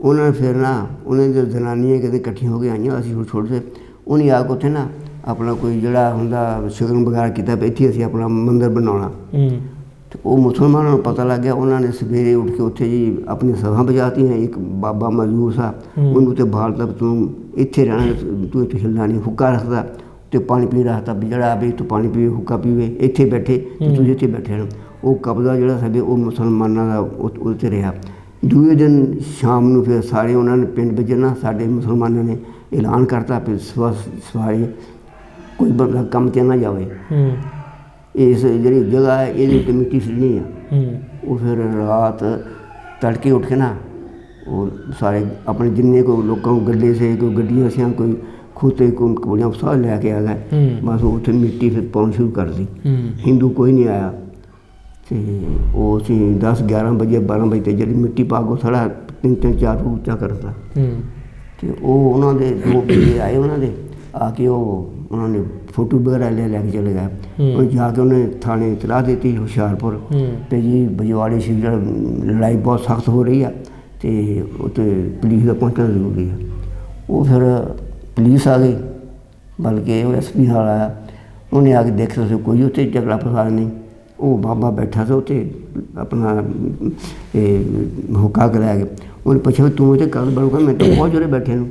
ਉਹਨਾਂ ਨੇ ਫਿਰ ਨਾ ਉਹਨਾਂ ਦੀਆਂ ਜਨਾਨੀਆਂ ਕਿਤੇ ਇਕੱਠੀਆਂ ਹੋ ਕੇ ਆਈਆਂ, ਅਸੀਂ ਹੁਣ ਛੋਟੇ ਉਹਨੇ ਆ ਕੇ ਉੱਥੇ ਨਾ ਆਪਣਾ ਕੋਈ ਜਿਹੜਾ ਹੁੰਦਾ ਸ਼ਗਨ ਵਗੈਰਾ ਕੀਤਾ ਵੀ ਇੱਥੇ ਅਸੀਂ ਆਪਣਾ ਮੰਦਰ ਬਣਾਉਣਾ। ਅਤੇ ਉਹ ਮੁਸਲਮਾਨਾਂ ਨੂੰ ਪਤਾ ਲੱਗ ਗਿਆ। ਉਹਨਾਂ ਨੇ ਸਵੇਰੇ ਉੱਠ ਕੇ ਉੱਥੇ ਜੀ ਆਪਣੀ ਸਭਾ ਵਜਾਤੀਆਂ। ਇੱਕ ਬਾਬਾ ਮਜ਼ਦੂਰ ਸਾ, ਉਹਨੂੰ ਤੇ ਬਾਲਤਾ, ਤੂੰ ਇੱਥੇ ਰਹਿਣਾ, ਤੂੰ ਇੱਥੇ ਹਿੱਲਣਾ ਨਹੀਂ। ਹੁੱਕਾ ਰੱਖਦਾ ਅਤੇ ਪਾਣੀ ਪੀ ਰੱਖਦਾ ਵੀ ਜਿਹੜਾ ਵੀ ਤੂੰ ਪਾਣੀ ਪੀਵੇ, ਹੁੱਕਾ ਪੀਵੇ, ਇੱਥੇ ਬੈਠੇ ਅਤੇ ਤੁਸੀਂ ਇੱਥੇ ਬੈਠੇ ਰਹਿਣਾ। ਉਹ ਕਬਜ਼ਾ ਜਿਹੜਾ ਸਾਡੇ ਉਹ ਮੁਸਲਮਾਨਾਂ ਦਾ ਉੱਥੇ ਰਿਹਾ। ਦੂਜੇ ਦਿਨ ਸ਼ਾਮ ਨੂੰ ਫਿਰ ਸਾਰੇ ਉਹਨਾਂ ਨੇ ਪਿੰਡ ਵਿੱਚ ਨਾ ਸਾਡੇ ਮੁਸਲਮਾਨਾਂ ਨੇ ਐਲਾਨ ਕਰਤਾ ਵੀ ਸਵਾਰੀ ਕੋਈ ਬੰਦਾ ਕੰਮ 'ਤੇ ਨਾ ਜਾਵੇ। ਇਸ ਜਿਹੜੀ ਜਗ੍ਹਾ ਹੈ ਇਹਦੇ ਉੱਤੇ ਮਿੱਟੀ ਸਿੱਟਣੀ ਆ। ਉਹ ਫਿਰ ਰਾਤ ਤੜਕੇ ਉੱਠ ਕੇ ਨਾ ਉਹ ਸਾਰੇ ਆਪਣੇ ਜਿੰਨੇ ਕੋਈ ਲੋਕਾਂ ਨੂੰ ਗੱਡੇ ਸੀ, ਕੋਈ ਗੱਡੀਆਂ ਸੀ, ਕੋਈ ਖੋਤੇ, ਕੋਈ ਕੋਲੀਆਂ, ਸਾਹ ਲੈ ਕੇ ਆ ਗਏ। ਬਸ ਉੱਥੇ ਮਿੱਟੀ ਫਿਰ ਪਾਉਣੀ ਸ਼ੁਰੂ ਕਰ ਦਿੱਤੀ। ਹਿੰਦੂ ਕੋਈ ਨਹੀਂ ਆਇਆ। ਅਤੇ ਉਹ ਅਸੀਂ 10-11 ਵਜੇ 12 ਵਜੇ 'ਤੇ ਜਿਹੜੀ ਮਿੱਟੀ ਪਾ ਕੇ ਥੋੜ੍ਹਾ 3-4 ਫੁੱਟ ਉੱਚਾ ਕਰਤਾ। ਅਤੇ ਉਹ ਉਹਨਾਂ ਦੇ 2 ਬੰਦੇ ਆਏ, ਉਹਨਾਂ ਦੇ ਆ ਕੇ ਉਹਨਾਂ ਨੇ ਫੋਟੋ ਵਗੈਰਾ ਲੈ ਕੇ ਚਲੇ ਗਏ। ਉਹ ਜਾ ਕੇ ਉਹਨੇ ਥਾਣੇ ਇਤਲਾਹ ਦਿੱਤੀ ਹੁਸ਼ਿਆਰਪੁਰ ਅਤੇ ਜੀ ਬਜਵਾੜੇ ਸ਼ਹਿਰ ਲੜਾਈ ਬਹੁਤ ਸਖਤ ਹੋ ਰਹੀ ਆ ਅਤੇ ਉੱਥੇ ਪੁਲਿਸ ਦਾ ਪਹੁੰਚਣਾ ਜ਼ਰੂਰੀ ਆ। ਉਹ ਫਿਰ ਪੁਲਿਸ ਆ ਗਈ, ਬਲਕਿ ਉਹ SP ਨਾਲ ਆਇਆ। ਉਹਨੇ ਆ ਕੇ ਦੇਖਿਆ ਸੀ ਕੋਈ ਉੱਥੇ ਝਗੜਾ ਫਸਾਦ ਨਹੀਂ। ਉਹ ਬਾਬਾ ਬੈਠਾ ਸੀ ਉੱਥੇ ਆਪਣਾ ਹੁੱਕਾ ਕਰਾ ਕੇ। ਉਹਨੇ ਪੁੱਛਿਆ ਤੂੰ ਉੱਥੇ ਕਦ ਬਣੂਗਾ? ਮੈਂ ਤਾਂ ਬਹੁਤ ਜੋਰੇ ਬੈਠੇ ਨੂੰ,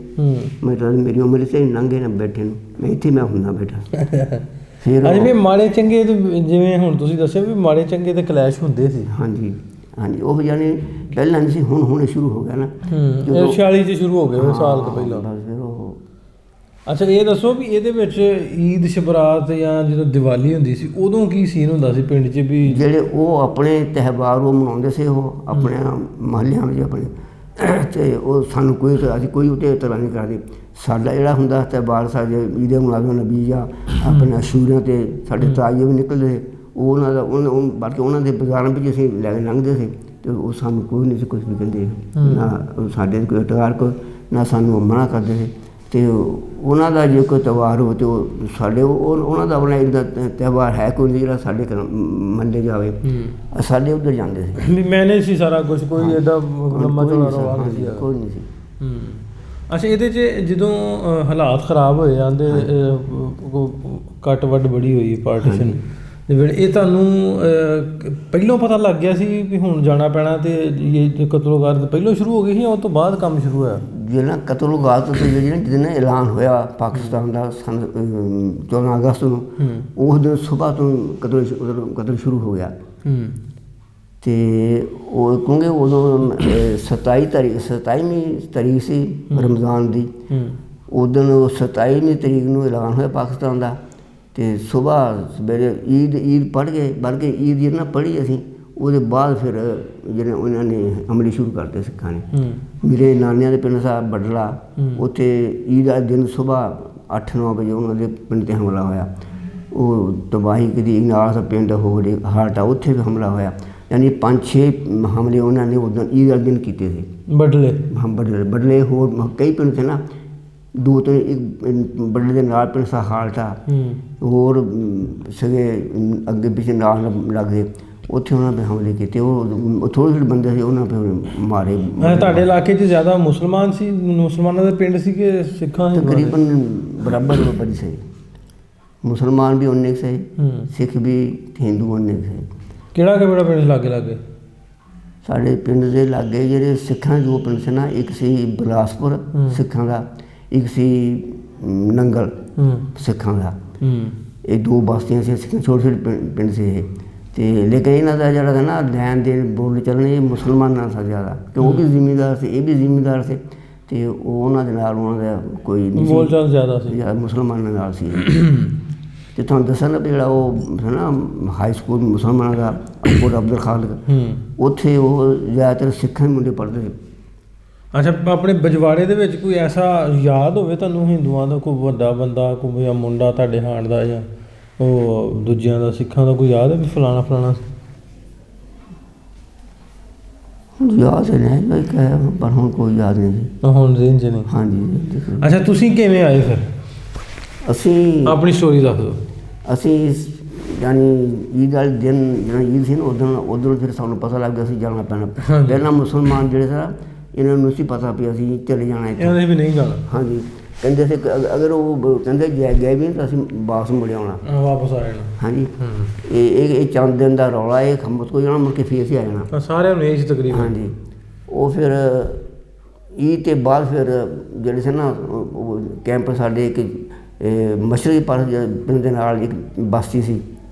ਮੈਂ ਤਾਂ ਮੇਰੀ ਉਮਰ ਤੇ ਲੰਘੇ ਨਾ ਬੈਠੇ ਨੂੰ, ਮੈਂ ਇੱਥੇ ਮੈਂ ਹੁੰਦਾ ਬੈਠਾ। ਫਿਰ ਜਿਵੇਂ ਮਾੜੇ ਚੰਗੇ, ਜਿਵੇਂ ਹੁਣ ਤੁਸੀਂ ਦੱਸਿਆ ਵੀ ਮਾੜੇ ਚੰਗੇ ਤੇ ਕਲੈਸ਼ ਹੁੰਦੇ ਸੀ। ਹਾਂਜੀ ਹਾਂਜੀ, ਉਹ ਜਾਣੀ ਪਹਿਲਾਂ ਨਹੀਂ ਸੀ, ਹੁਣ ਸ਼ੁਰੂ ਹੋ ਗਿਆ ਨਾ। 46 'ਚ ਸ਼ੁਰੂ ਹੋ ਗਿਆ, ਸਾਲ ਕੁ ਪਹਿਲਾਂ। ਫਿਰ ਉਹ ਅੱਛਾ, ਇਹ ਦੱਸੋ ਵੀ ਇਹਦੇ ਵਿੱਚ ਈਦ ਸ਼ਬਰਾਤ ਜਾਂ ਜਦੋਂ ਦੀਵਾਲੀ ਹੁੰਦੀ ਸੀ ਉਦੋਂ ਕੀ ਸੀਨ ਹੁੰਦਾ ਸੀ ਪਿੰਡ 'ਚ? ਵੀ ਜਿਹੜੇ ਉਹ ਆਪਣੇ ਤਿਉਹਾਰ ਉਹ ਮਨਾਉਂਦੇ ਸੀ, ਉਹ ਆਪਣੇ ਮੁਹੱਲਿਆਂ ਵਿੱਚ ਆਪਣੇ, ਅਤੇ ਉਹ ਸਾਨੂੰ ਅਸੀਂ ਕੋਈ ਉੱਤੇ ਤਰ੍ਹਾਂ ਨਹੀਂ ਕਰਦੇ। ਸਾਡਾ ਜਿਹੜਾ ਹੁੰਦਾ ਤਿਉਹਾਰ, ਸਾਡੇ ਈਦ ਮੁਲਾਜ਼ਮ ਨਬੀ ਜਾਂ ਆਪਣੇ ਅਸ਼ੂਰਿਆਂ 'ਤੇ ਸਾਡੇ ਤਾਜ਼ੀਏ ਵੀ ਨਿਕਲਦੇ। ਉਹ ਉਹਨਾਂ ਦਾ ਬਲਕਿ ਉਹਨਾਂ ਦੇ ਬਾਜ਼ਾਰਾਂ ਵਿੱਚ ਅਸੀਂ ਲੈ ਕੇ ਲੰਘਦੇ ਸੀ ਅਤੇ ਉਹ ਸਾਨੂੰ ਕੋਈ ਨਹੀਂ ਸੀ ਕੁਛ ਵੀ ਕਹਿੰਦੇ, ਨਾ ਸਾਡੇ ਕੋਈ ਇਤਰਾਜ਼ ਕੋਈ, ਨਾ ਸਾਨੂੰ ਮਨਾ ਕਰਦੇ ਸੀ। ਅਤੇ ਉਹਨਾਂ ਦਾ ਜੇ ਕੋਈ ਤਿਉਹਾਰ ਹੋ ਤਾਂ ਉਹ ਸਾਡੇ ਉਹਨਾਂ ਦਾ ਆਪਣਾ ਇੱਦਾਂ ਤਿਉਹਾਰ ਹੈ ਕੋਈ ਨਹੀਂ ਜਿਹੜਾ ਸਾਡੇ ਘਰ ਮੰਨੇ ਜਾਵੇ। ਸਾਡੇ ਉੱਧਰ ਜਾਂਦੇ ਸੀ ਵੀ ਮੈਨੇਜ ਸੀ ਸਾਰਾ ਕੁਛ, ਕੋਈ ਇੱਦਾਂ ਲੰਮਾ ਚੌੜਾ ਰਵਾ ਨਹੀਂ ਸੀ, ਕੋਈ ਨਹੀਂ ਸੀ। ਅੱਛਾ, ਇਹਦੇ 'ਚ ਜਦੋਂ ਹਾਲਾਤ ਖ਼ਰਾਬ ਹੋਏ ਆਂਦੇ, ਕੱਟ ਵੱਢ ਬੜੀ ਹੋਈ ਪਾਰਟੀਸ਼ਨ ਦੇ ਵੇਲੇ, ਇਹ ਤੁਹਾਨੂੰ ਪਹਿਲੋਂ ਪਤਾ ਲੱਗ ਗਿਆ ਸੀ ਵੀ ਹੁਣ ਜਾਣਾ ਪੈਣਾ ਅਤੇ ਇਹ ਕਤਲੋਗਾਰਤ ਪਹਿਲੋਂ ਸ਼ੁਰੂ ਹੋ ਗਈ ਸੀ, ਉਸ ਤੋਂ ਬਾਅਦ ਕੰਮ ਸ਼ੁਰੂ ਹੋਇਆ? ਜਿਹੜਾ ਕਤਲੋਗਾਰਤ ਜਿਹਦੇ ਐਲਾਨ ਹੋਇਆ ਪਾਕਿਸਤਾਨ ਦਾ 14 ਅਗਸਤ ਨੂੰ, ਉਸ ਦਿਨ ਸੁਬਾਹ ਤੋਂ ਕਤਲ ਸ਼ੁਰੂ ਹੋ ਗਿਆ। ਅਤੇ ਉਹ ਕਿਉਂਕਿ ਉਦੋਂ 27ਵੀਂ ਤਰੀਕ ਸੀ ਰਮਜ਼ਾਨ ਦੀ। ਉਸ ਦਿਨ 27ਵੀਂ ਤਰੀਕ ਨੂੰ ਐਲਾਨ ਹੋਇਆ ਪਾਕਿਸਤਾਨ ਦਾ। ਅਤੇ ਸੁਬਾਹ ਸਵੇਰੇ ਈਦ ਪੜ੍ਹ ਗਏ, ਬਲਕਿ ਈਦ ਜਿਹੜੀ ਨਾ ਪੜ੍ਹੀ ਅਸੀਂ, ਉਹਦੇ ਬਾਅਦ ਫਿਰ ਜਿਹੜੇ ਉਹਨਾਂ ਨੇ ਅਮਲੀ ਸ਼ੁਰੂ ਕਰਤੇ ਸਿੱਖਾਂ ਨੇ। ਮੇਰੇ ਨਾਨਿਆਂ ਦੇ ਪਿੰਡ ਸਾਹਿਬ ਬਡਲਾ, ਉੱਥੇ ਈਦ ਵਾਲੇ ਦਿਨ ਸੁਬਾਹ 8-9 ਵਜੇ ਉਹਨਾਂ ਦੇ ਪਿੰਡ 'ਤੇ ਹਮਲਾ ਹੋਇਆ। ਉਹ ਤਬਾਹੀ ਕਦੀ ਨਾਲ ਦਾ ਪਿੰਡ ਹੋਰ ਹਾਟਾ ਉੱਥੇ ਵੀ ਹਮਲਾ ਹੋਇਆ। ਯਾਨੀ 5-6 ਹਮਲੇ ਉਹਨਾਂ ਨੇ ਉਦੋਂ ਈਦ ਵਾਲੇ ਦਿਨ ਕੀਤੇ ਸੀ। ਬਦਲੇ ਬਦਲੇ ਹੋਰ ਕਈ ਪਿੰਡ ਸੀ ਨਾ, 2-3 ਇੱਕ ਬਦਲੇ ਦੇ ਨਾਲ ਪਿੰਡ ਸਾ ਹਾਲਟਾ ਹੋਰ ਸਗੇ ਅੱਗੇ ਪਿੱਛੇ ਨਾਲ ਲੱਗਦੇ, ਉੱਥੇ ਉਹਨਾਂ 'ਤੇ ਹਮਲੇ ਕੀਤੇ। ਉਹ ਥੋੜ੍ਹੇ ਥੋੜ੍ਹੇ ਬੰਦੇ ਸੀ, ਉਹਨਾਂ 'ਤੇ ਮਾਰੇ। ਤੁਹਾਡੇ ਇਲਾਕੇ 'ਚ ਜ਼ਿਆਦਾ ਮੁਸਲਮਾਨ ਸੀ, ਮੁਸਲਮਾਨਾਂ ਦੇ ਪਿੰਡ ਸੀ ਕਿ ਸਿੱਖਾਂ ਦੇ? ਤਕਰੀਬਨ ਬਰਾਬਰ ਬੜੀ ਸਹੀ, ਮੁਸਲਮਾਨ ਵੀ ਉਨੇ ਸਹੀ, ਸਿੱਖ ਵੀ, ਹਿੰਦੂ ਉਨੇ ਸਹੀ। ਕਿਹੜਾ ਪਿੰਡ ਲਾਗੇ? ਸਾਡੇ ਪਿੰਡ ਦੇ ਲਾਗੇ ਜਿਹੜੇ ਸਿੱਖਾਂ ਦੇ 2 ਪਿੰਡ ਸੀ ਨਾ, ਇੱਕ ਸੀ ਬਿਲਾਸਪੁਰ ਸਿੱਖਾਂ ਦਾ, ਇੱਕ ਸੀ ਨੰਗਲ ਸਿੱਖਾਂ ਦਾ। ਇਹ 2 ਬਸਤੀਆਂ ਸੀ ਸਿੱਖਾਂ, ਛੋਟੇ ਪਿੰਡ ਸੀ ਇਹ। ਅਤੇ ਲੇਕਿਨ ਇਹਨਾਂ ਦਾ ਜਿਹੜਾ ਨਾ ਲੈਣ ਦੇਣ ਬੋਲ ਚੱਲਣੇ ਇਹ ਮੁਸਲਮਾਨਾਂ ਦਾ ਜ਼ਿਆਦਾ, ਕਿ ਉਹ ਵੀ ਜ਼ਿਮੀਂਦਾਰ ਸੀ, ਇਹ ਵੀ ਜ਼ਿਮੀਂਦਾਰ ਸੀ, ਅਤੇ ਉਹਨਾਂ ਦੇ ਨਾਲ ਉਹਨਾਂ ਦਾ ਕੋਈ ਨਹੀਂ ਸੀ, ਬੋਲਚਾਲ ਜ਼ਿਆਦਾ ਸੀ, ਮੁਸਲਮਾਨਾਂ ਨਾਲ ਸੀ। ਅਤੇ ਤੁਹਾਨੂੰ ਦੱਸਾਂ ਨਾ ਜਿਹੜਾ ਉਹ ਹੈ ਨਾ ਹਾਈ ਸਕੂਲ ਮੁਸਲਮਾਨਾਂ ਦਾ ਅਕਬਰ ਅਬਦੁਲ ਖਾਲਕ, ਉੱਥੇ ਉਹ ਜ਼ਿਆਦਾਤਰ ਸਿੱਖਾਂ ਦੇ ਮੁੰਡੇ ਪੜ੍ਹਦੇ ਸੀ। ਅੱਛਾ, ਆਪਣੇ ਬਜਵਾੜੇ ਦੇ ਵਿੱਚ ਕੋਈ ਐਸਾ ਯਾਦ ਹੋਵੇ ਤੁਹਾਨੂੰ ਹਿੰਦੂਆਂ ਦਾ, ਕੋਈ ਵੱਡਾ ਬੰਦਾ, ਕੋਈ ਮੁੰਡਾ ਤੁਹਾਡੇ ਹਾਣ ਦਾ ਜਾਂ ਉਹ ਦੂਜਿਆਂ ਦਾ ਸਿੱਖਾਂ ਦਾ ਕੋਈ ਯਾਦ ਹੈ ਵੀ ਫਲਾਣਾ ਯਾਦ ਨਹੀਂ ਪਰ ਹੁਣ ਕੋਈ ਯਾਦ ਨਹੀਂ ਜੀ, ਹੁਣ ਜ਼ਿਹਨ 'ਚ ਨਹੀਂ? ਹਾਂਜੀ। ਅੱਛਾ, ਤੁਸੀਂ ਕਿਵੇਂ ਆਏ ਫਿਰ? ਅਸੀਂ ਆਪਣੀ ਸਟੋਰੀ ਦੱਸ ਦਿਓ। ਅਸੀਂ ਯਾਨੀ ਈਦ ਵਾਲੇ ਦਿਨ ਜਿਹੜਾ ਈਦ ਸੀ ਨਾ ਉਦੋਂ ਫਿਰ ਸਾਨੂੰ ਪਤਾ ਲੱਗ ਗਿਆ ਅਸੀਂ ਜਾਣਾ ਪੈਣਾ। ਪਹਿਲਾਂ ਮੁਸਲਮਾਨ ਜਿਹੜੇ ਸੀ ਇਹਨਾਂ ਨੂੰ ਸੀ ਪਤਾ ਵੀ ਅਸੀਂ ਚਲੇ ਜਾਣਾ, ਇਹਨਾਂ ਵੀ ਨਹੀਂ ਜਾਣਾ। ਹਾਂਜੀ, ਕਹਿੰਦੇ ਸੀ ਅਗਰ ਉਹ ਕਹਿੰਦੇ ਗਏ ਵੀ ਤਾਂ ਅਸੀਂ ਵਾਪਸ ਮੁੜ ਆਉਣਾ, ਵਾਪਸ ਆ ਜਾਣਾ। ਹਾਂਜੀ, ਇਹ ਚੰਦ ਦਿਨ ਦਾ ਰੌਲਾ, ਇਹ ਖੰਮਤ ਕੋ ਜਾਣਾ, ਮੁੜ ਕੇ ਫੇਰ ਅਸੀਂ ਆ ਜਾਣਾ ਸਾਰਿਆਂ ਨੂੰ ਇਹ ਸੀ ਤਕਰੀਬਨ। ਹਾਂਜੀ, ਉਹ ਫਿਰ ਈਦ ਤੋਂ ਬਾਅਦ ਫਿਰ ਜਿਹੜੇ ਸੀ ਨਾ ਕੈਂਪ ਸਾਡੇ ਇੱਕ ਮਸ਼ਰਕੀ ਪਾਸੇ ਪਿੰਡ ਦੇ ਨਾਲ ਇੱਕ ਬਸਤੀ ਸੀ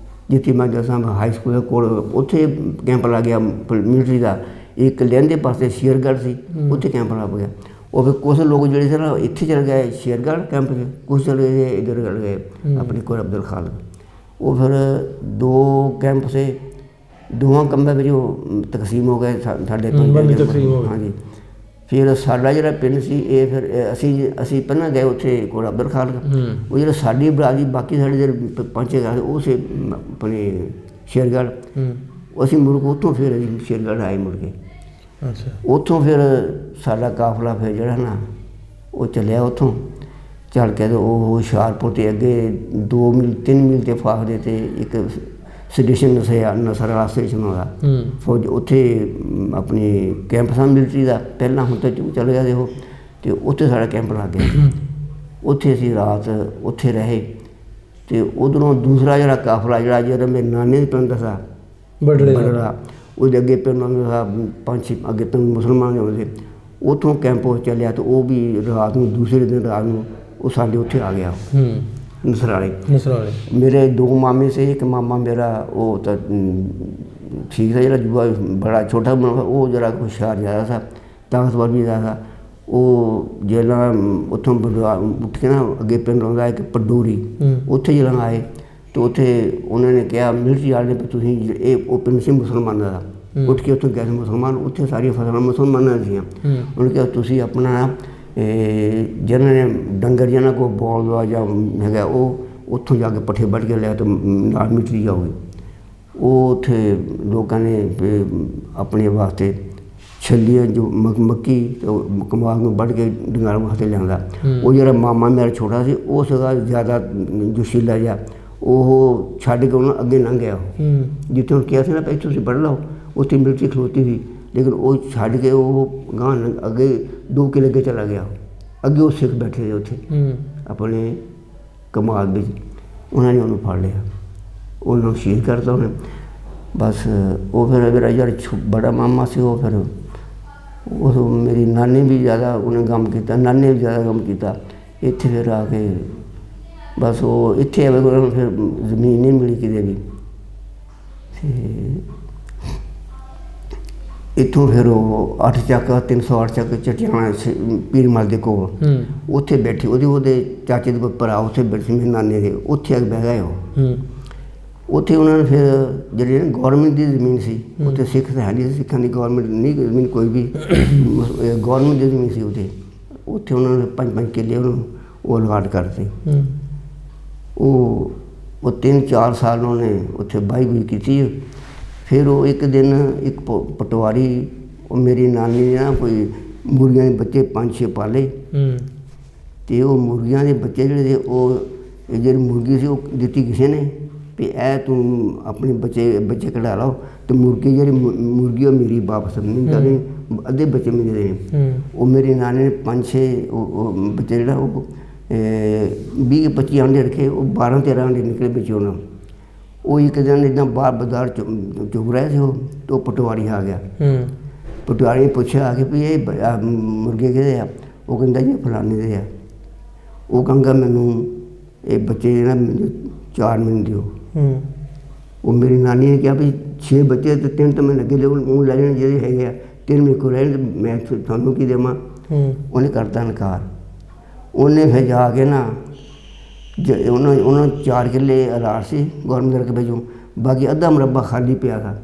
ਜਿੱਥੇ ਮੈਂ ਦੱਸਾਂ ਹਾਈ ਸਕੂਲ ਦੇ ਕੋਲ, ਉੱਥੇ ਕੈਂਪ ਲੱਗ ਗਿਆ ਮਿਲਟਰੀ ਦਾ। ਇੱਕ ਲਹਿੰਦੇ ਪਾਸੇ ਸ਼ੇਰਗੜ੍ਹ ਸੀ, ਉੱਥੇ ਕੈਂਪ ਲੱਗ ਗਿਆ। ਉਹ ਫਿਰ ਕੁਛ ਲੋਕ ਜਿਹੜੇ ਸੀ ਨਾ ਇੱਥੇ ਚਲੇ ਗਏ ਸ਼ੇਰਗੜ੍ਹ ਕੈਂਪ 'ਚ, ਕੁਛ ਚਲੇ ਗਏ ਇੱਧਰ ਚਲੇ ਗਏ ਆਪਣੇ ਕੋਲ ਅਬਦੁਲ ਖਾਲਕ। ਉਹ ਫਿਰ 2 ਕੈਂਪ ਸੇ, 2 ਕੈਂਪਾਂ ਵਿੱਚ ਉਹ ਤਕਸੀਮ ਹੋ ਗਏ ਸਾਡੇ ਪਿੰਡ। ਹਾਂਜੀ, ਫਿਰ ਸਾਡਾ ਜਿਹੜਾ ਪਿੰਡ ਸੀ ਇਹ ਫਿਰ ਅਸੀਂ ਪਹਿਲਾਂ ਗਏ ਉੱਥੇ ਕੋਲ ਅਬਦੁਲ ਖਾਲਕ। ਉਹ ਜਿਹੜਾ ਸਾਡੀ ਬਰਾਦਰੀ ਬਾਕੀ ਸਾਡੇ ਜਿਹੜੇ 5-6 ਘਰ ਉਹ ਸੇ ਆਪਣੇ ਸ਼ੇਰਗੜ੍ਹ, ਅਸੀਂ ਮੁੜ ਕੇ ਉੱਥੋਂ ਫਿਰ ਅਸੀਂ ਸ਼ੇਰਗੜ੍ਹ ਆਏ ਮੁੜ ਕੇ। ਅੱਛਾ, ਉੱਥੋਂ ਫਿਰ ਸਾਡਾ ਕਾਫਲਾ ਫਿਰ ਜਿਹੜਾ ਨਾ ਉਹ ਚੱਲਿਆ, ਉੱਥੋਂ ਚੱਲ ਕੇ ਉਹ ਹੁਸ਼ਿਆਰਪੁਰ 'ਤੇ ਅੱਗੇ 2 ਮੀਲ 3 ਮੀਲ 'ਤੇ ਫਾਸਲੇ 'ਤੇ ਇੱਕ ਸਟੇਸ਼ਨ ਨਸਰ ਵਾਲਾ ਸਟੇਸ਼ਨ ਹੋਇਆ ਫੌਜ, ਉੱਥੇ ਆਪਣੀ ਕੈਂਪ ਸਨ ਮਿਲਟਰੀ ਦਾ ਪਹਿਲਾਂ, ਹੁਣ ਤਾਂ ਚੱਲ ਗਿਆ ਦੇਖੋ। ਅਤੇ ਉੱਥੇ ਸਾਡਾ ਕੈਂਪ ਲੱਗ ਗਿਆ, ਉੱਥੇ ਅਸੀਂ ਰਾਤ ਉੱਥੇ ਰਹੇ। ਅਤੇ ਉੱਧਰੋਂ ਦੂਸਰਾ ਜਿਹੜਾ ਕਾਫਲਾ ਜਿਹੜਾ ਮੇਰੇ ਨਾਨੇ ਦੇ ਪਿੰਡ ਦਾ ਬੜੜਾ, ਉਹਦੇ ਅੱਗੇ ਪਿੰਡ 5-6 ਅੱਗੇ ਪਿੰਡ ਮੁਸਲਮਾਨ ਆਉਂਦੇ, ਉੱਥੋਂ ਕੈਂਪ ਚੱਲਿਆ। ਅਤੇ ਉਹ ਵੀ ਰਾਤ ਨੂੰ ਦੂਸਰੇ ਦਿਨ ਰਾਤ ਨੂੰ ਉਹ ਸਾਡੇ ਉੱਥੇ ਆ ਗਿਆ ਨਸਰਾਲੇ। ਮੇਰੇ 2 ਮਾਮੇ ਸੀ, ਇੱਕ ਮਾਮਾ ਮੇਰਾ ਉਹ ਤਾਂ ਠੀਕ था, ਜਿਹੜਾ ਬੜਾ ਛੋਟਾ ਉਹ ਜਰਾ ਹੁਸ਼ਿਆਰ ਜ਼ਿਆਦਾ था, ਤਾਕਤਵਰ ਵੀ ਜ਼ਿਆਦਾ। ਉਹ ਜਿਹੜਾ ਉੱਥੋਂ ਉੱਠ ਕੇ ਨਾ ਅੱਗੇ ਪਿੰਡ ਆਉਂਦਾ ਇੱਕ ਪਡੂਰੀ, ਉੱਥੇ ਜਿਹੜਾ ਆਏ ਅਤੇ ਉੱਥੇ ਉਹਨਾਂ ਨੇ ਕਿਹਾ ਮਿਲਟਰੀ ਵਾਲੇ ਨੇ ਤੁਸੀਂ ਇਹ ਉਹ ਪਿੰਡ ਸੀ ਮੁਸਲਮਾਨਾਂ ਦਾ, ਉੱਠ ਕੇ ਉੱਥੋਂ ਗਏ ਸੀ ਮੁਸਲਮਾਨ, ਉੱਥੇ ਸਾਰੀਆਂ ਫਸਲਾਂ ਮੁਸਲਮਾਨਾਂ ਦੀਆਂ। ਉਹਨੇ ਕਿਹਾ ਤੁਸੀਂ ਆਪਣਾ ਜਿਹਨਾਂ ਨੇ ਡੰਗਰ ਜਿਹਨਾਂ ਕੋਲ ਬੋਲ ਦਾ ਜਾਂ ਹੈਗਾ ਉਹ ਉੱਥੋਂ ਜਾ ਕੇ ਪੱਠੇ ਵੱਢ ਕੇ ਲਿਆ ਅਤੇ ਨਾਲ ਮਿਲਟਰੀ ਜਾਓਗੇ। ਉਹ ਉੱਥੇ ਲੋਕਾਂ ਨੇ ਆਪਣੇ ਵਾਸਤੇ ਛੱਲੀਆਂ ਜੋ ਮੱਕੀ ਕਮਾਲ ਨੂੰ ਵੱਢ ਕੇ ਡੰਗਰਾਂ ਵਾਸਤੇ ਲਿਆਂਦਾ। ਉਹ ਜਿਹੜਾ ਮਾਮਾ ਮੇਰਾ ਛੋਟਾ ਸੀ ਉਹ ਸੀਗਾ ਜ਼ਿਆਦਾ ਜੋਸ਼ੀਲਾ ਜਿਹਾ, ਉਹ ਛੱਡ ਕੇ ਉਹਨਾਂ ਅੱਗੇ ਲੰਘ ਗਿਆ। ਜਿੱਥੇ ਹੁਣ ਕਿਹਾ ਸੀ ਨਾ ਇੱਥੇ ਤੁਸੀਂ ਵੱਢ ਲਓ, ਉੱਥੇ ਮਿਲਟਰੀ ਖਲੋਤੀ ਸੀ, ਲੇਕਿਨ ਉਹ ਛੱਡ ਕੇ ਉਹ ਗਾਂ ਅੱਗੇ 2 ਕਿਲੇ ਅੱਗੇ ਚਲਾ ਗਿਆ। ਅੱਗੇ ਉਹ ਸਿੱਖ ਬੈਠੇ ਸੀ ਉੱਥੇ ਆਪਣੇ ਕਮਾਲ ਵਿੱਚ, ਉਹਨਾਂ ਨੇ ਉਹਨੂੰ ਫੜ ਲਿਆ, ਉਹਨੂੰ ਸ਼ਹੀਦ ਕਰਤਾ ਉਹਨੇ। ਬਸ ਉਹ ਫਿਰ ਮੇਰਾ ਜਿਹੜਾ ਬੜਾ ਮਾਮਾ ਸੀ ਉਹ ਫਿਰ ਉਹ ਮੇਰੀ ਨਾਨੀ ਵੀ ਜ਼ਿਆਦਾ ਉਹਨੇ ਕੰਮ ਕੀਤਾ, ਨਾਨੇ ਵੀ ਜ਼ਿਆਦਾ ਕੰਮ ਕੀਤਾ। ਇੱਥੇ ਫਿਰ ਆ ਕੇ ਬਸ ਉਹ ਇੱਥੇ ਆਵੇ ਉਹਨਾਂ ਨੂੰ ਫਿਰ ਜ਼ਮੀਨ ਨਹੀਂ ਮਿਲੀ ਕਿਤੇ ਵੀ। ਅਤੇ ਇੱਥੋਂ ਫਿਰ ਉਹ 8 ਚੱਕ 308 ਚੱਕ ਚਟਿਆਣਾ ਪੀਰ ਮਲ ਦੇ ਕੋਲ ਉੱਥੇ ਬੈਠੀ, ਉਹਦੇ ਚਾਚੇ ਦੇ ਕੋਈ ਭਰਾ ਉੱਥੇ ਬੈਠੇ ਮੇਰੇ ਨਾਨੇ ਦੇ, ਉੱਥੇ ਆ ਕੇ ਬਹਿ ਗਏ ਉਹ। ਉੱਥੇ ਉਹਨਾਂ ਨੇ ਫਿਰ ਜਿਹੜੀ ਗੌਰਮੈਂਟ ਦੀ ਜ਼ਮੀਨ ਸੀ, ਉੱਥੇ ਸਿੱਖ ਤਾਂ ਹੈ ਨਹੀਂ ਸੀ, ਸਿੱਖਾਂ ਦੀ ਗੌਰਮੈਂਟ ਨਹੀਂ ਜ਼ਮੀਨ ਕੋਈ ਵੀ, ਗੌਰਮੈਂਟ ਦੀ ਜ਼ਮੀਨ ਸੀ ਉੱਥੇ ਉਹਨਾਂ ਨੇ 5-5 ਕਿੱਲੇ ਉਹਨੂੰ ਉਹ ਅਲਾਟ ਕਰਤੇ। ਉਹ ਉਹ 3-4 ਸਾਲ ਉਹਨੇ ਉੱਥੇ ਬਾਈ ਵੀ ਕੀਤੀ। ਫਿਰ ਉਹ ਇੱਕ ਦਿਨ ਇੱਕ ਪਟਵਾਰੀ, ਉਹ ਮੇਰੀ ਨਾਨੀ ਨੇ ਨਾ ਕੋਈ ਮੁਰਗੀਆਂ ਦੇ ਬੱਚੇ 5-6 ਪਾਲੇ, ਅਤੇ ਉਹ ਮੁਰਗੀਆਂ ਦੇ ਬੱਚੇ ਜਿਹੜੇ ਸੀ, ਉਹ ਜਿਹੜੀ ਮੁਰਗੀ ਸੀ ਉਹ ਦਿੱਤੀ ਕਿਸੇ ਨੇ ਵੀ ਇਹ ਤੂੰ ਆਪਣੇ ਬੱਚੇ ਕਢਾ ਲਓ, ਅਤੇ ਮੁਰਗੀ ਜਿਹੜੀ ਮੁਰਗੀ ਉਹ ਮੇਰੀ ਵਾਪਸ ਨਹੀਂ ਕਰਦੇ, ਅੱਧੇ ਬੱਚੇ ਮੈਨੂੰ ਦੇ ਦੇਣੇ। ਉਹ ਮੇਰੀ ਨਾਨੀ ਨੇ 5-6 ਬੱਚੇ ਜਿਹੜਾ ਉਹ 20-25 ਆਂਡੇ ਰੱਖੇ, ਉਹ 12-13 ਆਂਡੇ ਨਿਕਲੇ ਵਿੱਚ ਉਹਨਾਂ। ਉਹ ਇੱਕ ਦਿਨ ਇੱਦਾਂ ਬਾਹਰ ਬਾਜ਼ਾਰ ਚੁਗ ਰਹੇ ਸੀ ਉਹ, ਅਤੇ ਉਹ ਪਟਵਾਰੀ ਆ ਗਿਆ। ਪਟਵਾਰੀ ਨੇ ਪੁੱਛਿਆ ਆ ਕੇ ਵੀ ਇਹ ਮੁਰਗੇ ਕਿਹਦੇ ਆ? ਉਹ ਕਹਿੰਦਾ ਜੀ ਫਲਾਣੇ ਦੇ ਆ। ਉਹ ਕਹਿੰਦਾ ਮੈਨੂੰ ਇਹ ਬੱਚੇ ਜਿਹੜਾ 4 ਮੈਨੂੰ ਦਿਓ। ਉਹ ਮੇਰੀ ਨਾਨੀ ਨੇ ਕਿਹਾ ਵੀ 6 ਬੱਚੇ ਅਤੇ 3 ਤਾਂ ਮੈਂ ਲੱਗੇ ਲਿਓ, ਉਹ ਲੈ ਜਾਣੇ ਜਿਹੜੇ ਹੈਗੇ ਆ, 3 ਮੇਰੇ ਕੋਲ ਰਹਿਣ, ਮੈਂ ਤੁਹਾਨੂੰ ਕੀ ਦੇਵਾਂ? ਉਹਨੇ ਕਰਤਾ ਇਨਕਾਰ। ਉਹਨੇ ਫਿਰ ਜਾ ਕੇ ਨਾ ਉਹਨਾਂ 4 ਕਿੱਲੇ ਅਲਾਟ ਸੀ ਗੌਰਮੈਂਟ ਕਰਕੇ ਭੇਜੋ, ਬਾਕੀ ਅੱਧਾ ਮੁਰੱਬਾ ਖਾਲੀ ਪਿਆ ਤਾ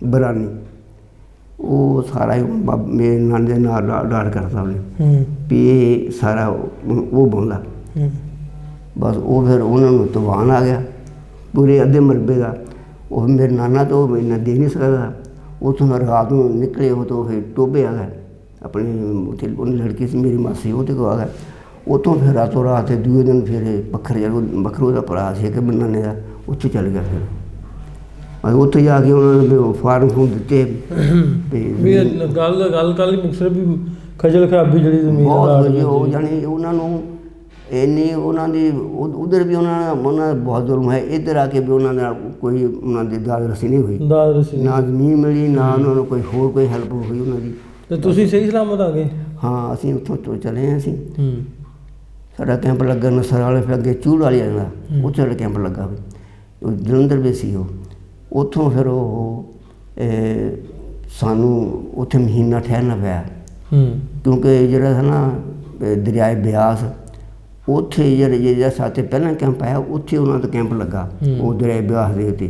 ਬਰਾਨੀ। ਉਹ ਸਾਰਾ ਮੇਰੇ ਨਾਨੀ ਦੇ ਨਾਲ ਡਾਟ ਕਰਤਾ ਉਹਨੇ ਵੀ ਇਹ ਸਾਰਾ ਉਹ ਬੋਲਦਾ। ਬਸ ਉਹ ਫਿਰ ਉਹਨਾਂ ਨੂੰ ਤੂਫਾਨ ਆ ਗਿਆ ਪੂਰੇ ਅੱਧੇ ਮਰਬੇ ਦਾ। ਉਹ ਮੇਰੇ ਨਾਨਾ ਤੋਂ ਇੰਨਾ ਦੇ ਨਹੀਂ ਸਕਦਾ। ਉੱਥੋਂ ਰਾਤ ਨੂੰ ਨਿਕਲੇ ਉਹ ਤੋਂ ਫਿਰ ਟੋਭੇ ਆ ਗਏ ਆਪਣੇ, ਉੱਥੇ ਉਹਨੇ ਲੜਕੀ ਸੀ ਮੇਰੀ ਮਾਸੀ, ਉਹਦੇ ਕੋਲ ਆ ਗਏ। ਉੱਥੋਂ ਫਿਰ ਰਾਤੋਂ ਰਾਤ ਦੂਏ ਦਿਨ ਫਿਰ ਬੱਖਰੂ ਦਾ ਭਰਾ ਸੀ ਕਿ ਨਾਨੇ ਦਾ, ਉੱਥੇ ਚੱਲ ਗਿਆ। ਫਿਰ ਉੱਥੇ ਜਾ ਕੇ ਉਹਨਾਂ ਨੇ ਫਾਰਮ ਫੂਮ ਦਿੱਤੇ। ਗੱਲ ਮੁਕਤਸਰ ਵੀ ਖਜਲ ਖਰਾਬੀ ਜਿਹੜੀ ਜ਼ਮੀਨ ਉਹ ਜਾਣੀ ਉਹਨਾਂ ਨੂੰ ਇੰਨੀ ਉਹਨਾਂ ਦੀ ਉਧਰ ਵੀ ਉਹਨਾਂ ਦਾ ਬਹੁਤ ਜ਼ੁਲਮ ਹੈ, ਇੱਧਰ ਆ ਕੇ ਵੀ ਉਹਨਾਂ ਦਾ ਕੋਈ ਉਹਨਾਂ ਦੀ ਦਾਦ ਰਸੀ ਨਹੀਂ ਹੋਈ, ਨਾ ਜ਼ਮੀਨ ਮਿਲੀ, ਨਾ ਉਹਨਾਂ ਨੂੰ ਕੋਈ ਹੋਰ ਕੋਈ ਹੈਲਪ ਹੋਈ ਉਹਨਾਂ ਦੀ। ਅਤੇ ਤੁਸੀਂ ਸਹੀ ਸਲਾਮਤ ਆ ਗਏ? ਹਾਂ, ਅਸੀਂ ਉੱਥੋਂ ਚਲੇ ਹਾਂ। ਅਸੀਂ ਸਾਡਾ ਕੈਂਪ ਲੱਗਾ ਨਸਰ ਵਾਲੇ, ਫਿਰ ਅੱਗੇ ਚੂੜ ਵਾਲੀ ਆ ਜਾਂਦਾ, ਉੱਥੇ ਸਾਡਾ ਕੈਂਪ ਲੱਗਾ ਵੀ, ਉਹ ਜਲੰਧਰ ਵੀ ਸੀ। ਉਹ ਉੱਥੋਂ ਫਿਰ ਉਹ ਸਾਨੂੰ ਉੱਥੇ ਮਹੀਨਾ ਠਹਿਰਨਾ ਪਿਆ, ਕਿਉਂਕਿ ਜਿਹੜਾ ਹੈ ਨਾ ਦਰਿਆਏ ਬਿਆਸ, ਉੱਥੇ ਜਿਹੜਾ ਸਾਡੇ ਪਹਿਲਾਂ ਕੈਂਪ ਆਇਆ, ਉੱਥੇ ਉਹਨਾਂ ਦਾ ਕੈਂਪ ਲੱਗਾ ਉਹ ਦਰਿਆਏ ਬਿਆਸ ਦੇ ਉੱਤੇ।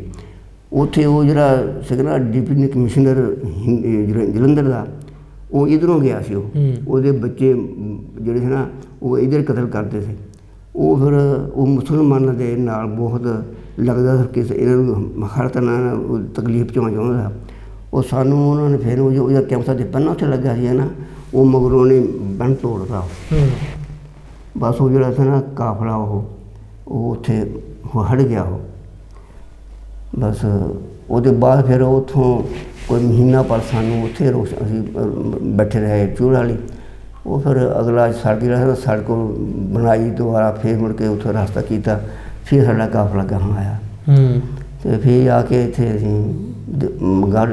ਉੱਥੇ ਉਹ ਜਿਹੜਾ ਸੀਗਾ ਡਿਪਟੀ ਕਮਿਸ਼ਨਰ ਜਲੰਧਰ ਦਾ, ਉਹ ਇੱਧਰੋਂ ਗਿਆ ਸੀ। ਉਹਦੇ ਬੱਚੇ ਜਿਹੜੇ ਸੀ ਨਾ ਉਹ ਇੱਧਰ ਕਤਲ ਕਰਦੇ ਸੀ। ਉਹ ਫਿਰ ਉਹ ਮੁਸਲਮਾਨਾਂ ਦੇ ਨਾਲ ਬਹੁਤ ਲੱਗਦਾ ਸੀ ਕਿ ਇਹਨਾਂ ਨੂੰ ਹਰ ਤਰ੍ਹਾਂ ਨਾਲ ਤਕਲੀਫ ਪਹੁੰਚਾਉਣਾ ਚਾਹੁੰਦਾ। ਉਹ ਸਾਨੂੰ ਉਹਨਾਂ ਨੇ ਫਿਰ ਉਹਦਾ ਕੈਂਪ ਸਾਡੇ ਪਹਿਲਾਂ ਉੱਥੇ ਲੱਗਾ ਸੀ ਨਾ, ਉਹ ਮਗਰੋਂ ਉਹਨੇ ਬੰਨ ਤੋੜਦਾ। ਬਸ ਉਹ ਜਿਹੜਾ ਸੀ ਨਾ ਕਾਫਲਾ ਉਹ ਉੱਥੇ ਹਟ ਗਿਆ। ਉਹ ਬਸ ਉਹਦੇ ਬਾਅਦ ਫਿਰ ਉੱਥੋਂ ਕੋਈ ਮਹੀਨਾ ਪਰ ਸਾਨੂੰ ਉੱਥੇ ਅਸੀਂ ਬੈਠੇ ਰਹੇ ਚੂੜ ਵਾਲੀ। ਉਹ ਫਿਰ ਅਗਲਾ ਸੜਕ ਜਿਹੜਾ ਸੜਕ ਬਣਾਈ ਦੁਬਾਰਾ, ਫਿਰ ਮੁੜ ਕੇ ਉੱਥੋਂ ਰਸਤਾ ਕੀਤਾ, ਫਿਰ ਸਾਡਾ ਕਾਫਲਾ ਗਾਹਾਂ ਆਇਆ। ਅਤੇ ਫਿਰ ਆ ਕੇ ਇੱਥੇ ਅਸੀਂ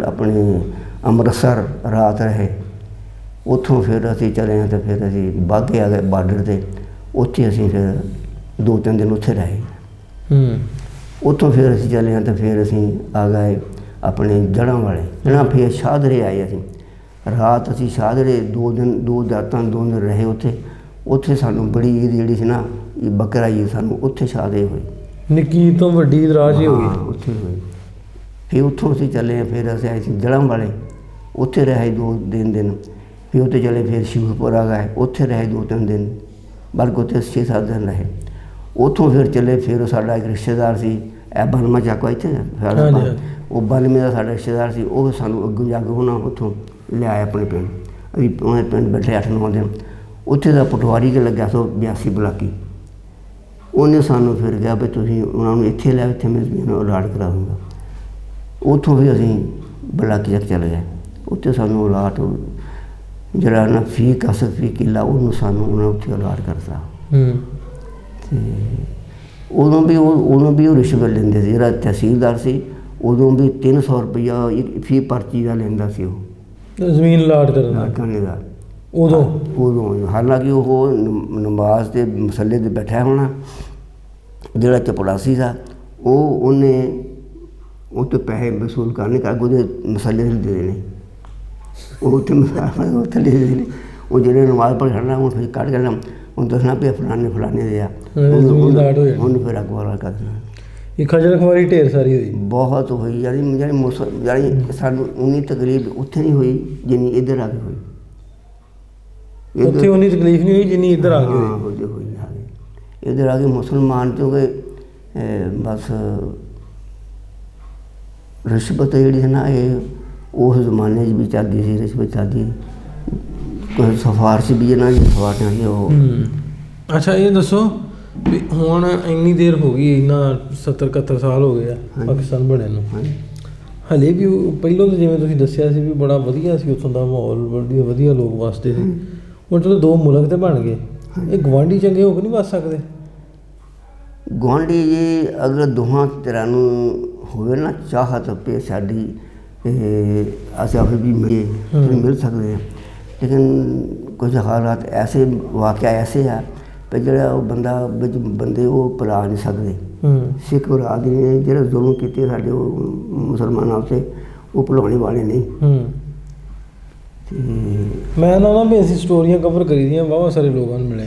ਆਪਣੇ ਅੰਮ੍ਰਿਤਸਰ ਰਾਤ ਰਹੇ। ਉੱਥੋਂ ਫਿਰ ਅਸੀਂ ਚਲੇ ਹਾਂ ਅਤੇ ਫਿਰ ਅਸੀਂ ਬਾਘੇ ਆ ਗਏ ਬਾਰਡਰ 'ਤੇ। ਉੱਥੇ ਅਸੀਂ ਫਿਰ 2-3 ਦਿਨ ਉੱਥੇ ਰਹੇ। ਉੱਥੋਂ ਫਿਰ ਅਸੀਂ ਚਲੇ ਹਾਂ ਅਤੇ ਫਿਰ ਅਸੀਂ ਆ ਗਏ ਆਪਣੇ ਜੜ੍ਹਾਂ ਵਾਲੇ ਨਾ, ਫਿਰ ਸ਼ਾਹਦਰੇ ਆਏ। ਅਸੀਂ ਰਾਤ ਅਸੀਂ ਸ਼ਾਹਦਰੇ 2 ਰਾਤਾਂ 2 ਦਿਨ ਰਹੇ ਉੱਥੇ। ਉੱਥੇ ਸਾਨੂੰ ਬੜੀ ਈਦ ਜਿਹੜੀ ਸੀ ਨਾ ਬੱਕਰਾ ਈਦ ਸਾਨੂੰ ਉੱਥੇ ਸ਼ਾਹਦਰੇ ਹੋਈ, ਨਿੱਕੀ ਤੋਂ ਵੱਡੀ ਰਾਜ ਹੀ ਹੋਈ ਉੱਥੇ ਹੋਈ। ਫਿਰ ਉੱਥੋਂ ਅਸੀਂ ਚੱਲੇ ਹਾਂ, ਫਿਰ ਅਸੀਂ ਆਏ ਸੀ ਜੜ੍ਹਾਂ ਵਾਲੇ, ਉੱਥੇ ਰਹੇ 2 ਦਿਨ। ਫਿਰ ਉੱਥੇ ਚਲੇ, ਫਿਰ ਸ਼ਿਵਪੁਰ ਆ ਗਏ, ਉੱਥੇ ਰਹੇ 2-3 ਦਿਨ, ਬਲਕਿ ਉੱਥੇ 6-7 ਦਿਨ ਰਹੇ। ਉੱਥੋਂ ਫਿਰ ਚੱਲੇ, ਫਿਰ ਸਾਡਾ ਇੱਕ ਰਿਸ਼ਤੇਦਾਰ ਸੀ ਬਲਮਾ ਚੱਕੋ ਇੱਥੇ, ਉਹ ਬਲਮੇ ਦਾ ਸਾਡਾ ਰਿਸ਼ਤੇਦਾਰ ਸੀ। ਉਹ ਸਾਨੂੰ ਅੱਗੋਂ ਜਾ ਕੇ ਉਹਨਾਂ ਉੱਥੋਂ ਲਿਆਏ ਆਪਣੇ ਪਿੰਡ। ਅਸੀਂ ਉਹਨਾਂ ਪਿੰਡ ਬੈਠੇ 8-9 ਦਿਨ। ਉੱਥੇ ਦਾ ਪਟਵਾਰੀ ਕੇ ਲੱਗਿਆ ਸੋ 82 ਬਲਾਕੀ। ਉਹਨੇ ਸਾਨੂੰ ਫਿਰ ਕਿਹਾ ਵੀ ਤੁਸੀਂ ਉਹਨਾਂ ਨੂੰ ਇੱਥੇ ਲਿਆ, ਇੱਥੇ ਮੈਂ ਜ਼ਮੀਨ ਅਲਾਟ ਕਰਾ ਦੂੰਗਾ। ਉੱਥੋਂ ਵੀ ਅਸੀਂ ਬਲਾਕੀ ਤੱਕ ਚਲੇ ਗਏ। ਉੱਥੇ ਸਾਨੂੰ ਅਲਾਟ ਜਿਹੜਾ ਨਾ ਫੀ ਕਿੱਲਾ ਉਹਨੂੰ ਸਾਨੂੰ ਉਹਨਾਂ ਉੱਥੇ ਅਲਾਟ ਕਰਤਾ। ਅਤੇ ਉਦੋਂ ਵੀ ਉਹ ਰਿਸ਼ਵਤ ਲੈਂਦੇ ਸੀ। ਜਿਹੜਾ ਤਹਿਸੀਲਦਾਰ ਸੀ ਉਦੋਂ ਵੀ 300 ਰੁਪਈਆ ਫੀ ਪਰਚੀ ਦਾ ਲੈਂਦਾ ਸੀ ਉਹ ਜ਼ਮੀਨ ਅਲਾਟ ਕਰਨੇ ਦਾ। ਉਦੋਂ ਹਾਲਾਂਕਿ ਉਹ ਨਮਾਜ਼ ਦੇ ਮਸੱਲੇ 'ਤੇ ਬੈਠਾ ਹੋਣਾ, ਜਿਹੜਾ ਚਪੜਾਸੀ ਦਾ ਉਹਨੇ ਉਹ ਤੋਂ ਪੈਸੇ ਵਸੂਲ ਕਰਨੇ ਕਰਕੇ ਉਹਦੇ ਮਸੱਲੇ ਦੇ ਦੇਣੇ। ਉਹ ਉੱਥੇ ਉੱਥੇ ਲੈ ਦੇਣੇ। ਉਹ ਜਿਹੜੇ ਨਮਾਜ਼ ਪੜ੍ਹ ਖੜਨਾ ਹੁਣ ਫਿਰ ਕੱਢ ਕੇ ਹੁਣ ਦੱਸਣਾ ਵੀ ਫਲਾਣੇ ਦੇ ਆ, ਉਹਨੂੰ ਫਿਰ ਅਗਵਾਰਾ ਕਰ ਦੇਣਾ। ਇਹ ਖਜਲ ਖਵਾਰੀ ਢੇਰ ਸਾਰੀ ਹੋਈ, ਬਹੁਤ ਹੋਈ। ਜਾਨੀ ਸਾਨੂੰ ਉਨੀ ਤਕਲੀਫ ਉੱਥੇ ਨਹੀਂ ਹੋਈ ਜਿੰਨੀ ਇੱਧਰ ਆ ਕੇ ਹੋਈ। ਉੱਥੇ ਉਨੀ ਤਕਲੀਫ ਨਹੀਂ ਹੋਈ ਜਿੰਨੀ ਇੱਧਰ ਆ ਕੇ ਹੋਈ। ਹੋਈ ਇੱਧਰ ਆ ਕੇ ਮੁਸਲਮਾਨ ਕਿਉਂਕਿ ਬਸ ਰਿਸ਼ਵਤ ਜਿਹੜੀ ਹੈ ਨਾ ਇਹ ਉਸ ਜ਼ਮਾਨੇ 'ਚ ਵੀ ਚੱਲਦੀ ਸੀ, ਰਿਸ਼ਵਤ ਚੱਲਦੀ ਕੋਈ ਸਿਫਾਰਿਸ਼ ਵੀ ਇਹਨਾਂ ਦੀ ਸਿਫਾਰਿਸ਼ਾਂ ਸੀ ਉਹ। ਅੱਛਾ ਇਹ ਦੱਸੋ ਵੀ ਹੁਣ ਇੰਨੀ ਦੇਰ ਹੋ ਗਈ, ਇੰਨਾ 70-71 ਸਾਲ ਹੋ ਗਏ ਆ ਪਾਕਿਸਤਾਨ ਬਣੇ ਨੂੰ, ਹਲੇ ਵੀ ਪਹਿਲਾਂ ਤਾਂ ਜਿਵੇਂ ਤੁਸੀਂ ਦੱਸਿਆ ਸੀ ਵੀ ਬੜਾ ਵਧੀਆ ਸੀ ਉੱਥੋਂ ਦਾ ਮਾਹੌਲ, ਬੜੀ ਵਧੀਆ ਲੋਕ ਵਸਦੇ ਸੀ। ਹੁਣ ਚਲੋ 2 ਮੁਲਕ ਤੇ ਬਣ ਗਏ, ਇਹ ਗੁਆਂਢੀ ਚੰਗੇ ਹੋ ਕੇ ਨਹੀਂ ਵਸ ਸਕਦੇ? ਗੁਆਂਢੀ ਜੀ ਅਗਰ ਦੋਹਾਂ ਧਿਰਾਂ ਨੂੰ ਹੋਵੇ ਨਾ ਚਾਹਤ ਪੇ ਸਾਡੀ ਅਸੀਂ ਆਪੇ ਵੀ ਮਿਲ ਸਕਦੇ ਹਾਂ, ਲੇਕਿਨ ਕੁਝ ਹਾਲਾਤ ਐਸੇ ਵਾਕਿਆ ਐਸੇ ਆ ਪਰ ਜਿਹੜਾ ਉਹ ਬੰਦੇ ਉਹ ਭੁਲਾ ਨਹੀਂ ਸਕਦੇ। ਸਿੱਖ ਭਰਾ ਨੇ ਜਿਹੜੇ ਜ਼ੁਲਮ ਕੀਤੇ ਸਾਡੇ ਉਹ ਮੁਸਲਮਾਨਾਂ ਉੱਤੇ, ਉਹ ਭੁਲਾਉਣੇ ਵਾਲੇ ਨਹੀਂ। ਮੈਂ ਨਾ ਵੀ ਅਸੀਂ ਸਟੋਰੀਆਂ ਕਵਰ ਕਰੀ ਦੀਆਂ, ਬਹੁਤ ਸਾਰੇ ਲੋਕਾਂ ਨੂੰ ਮਿਲੇ,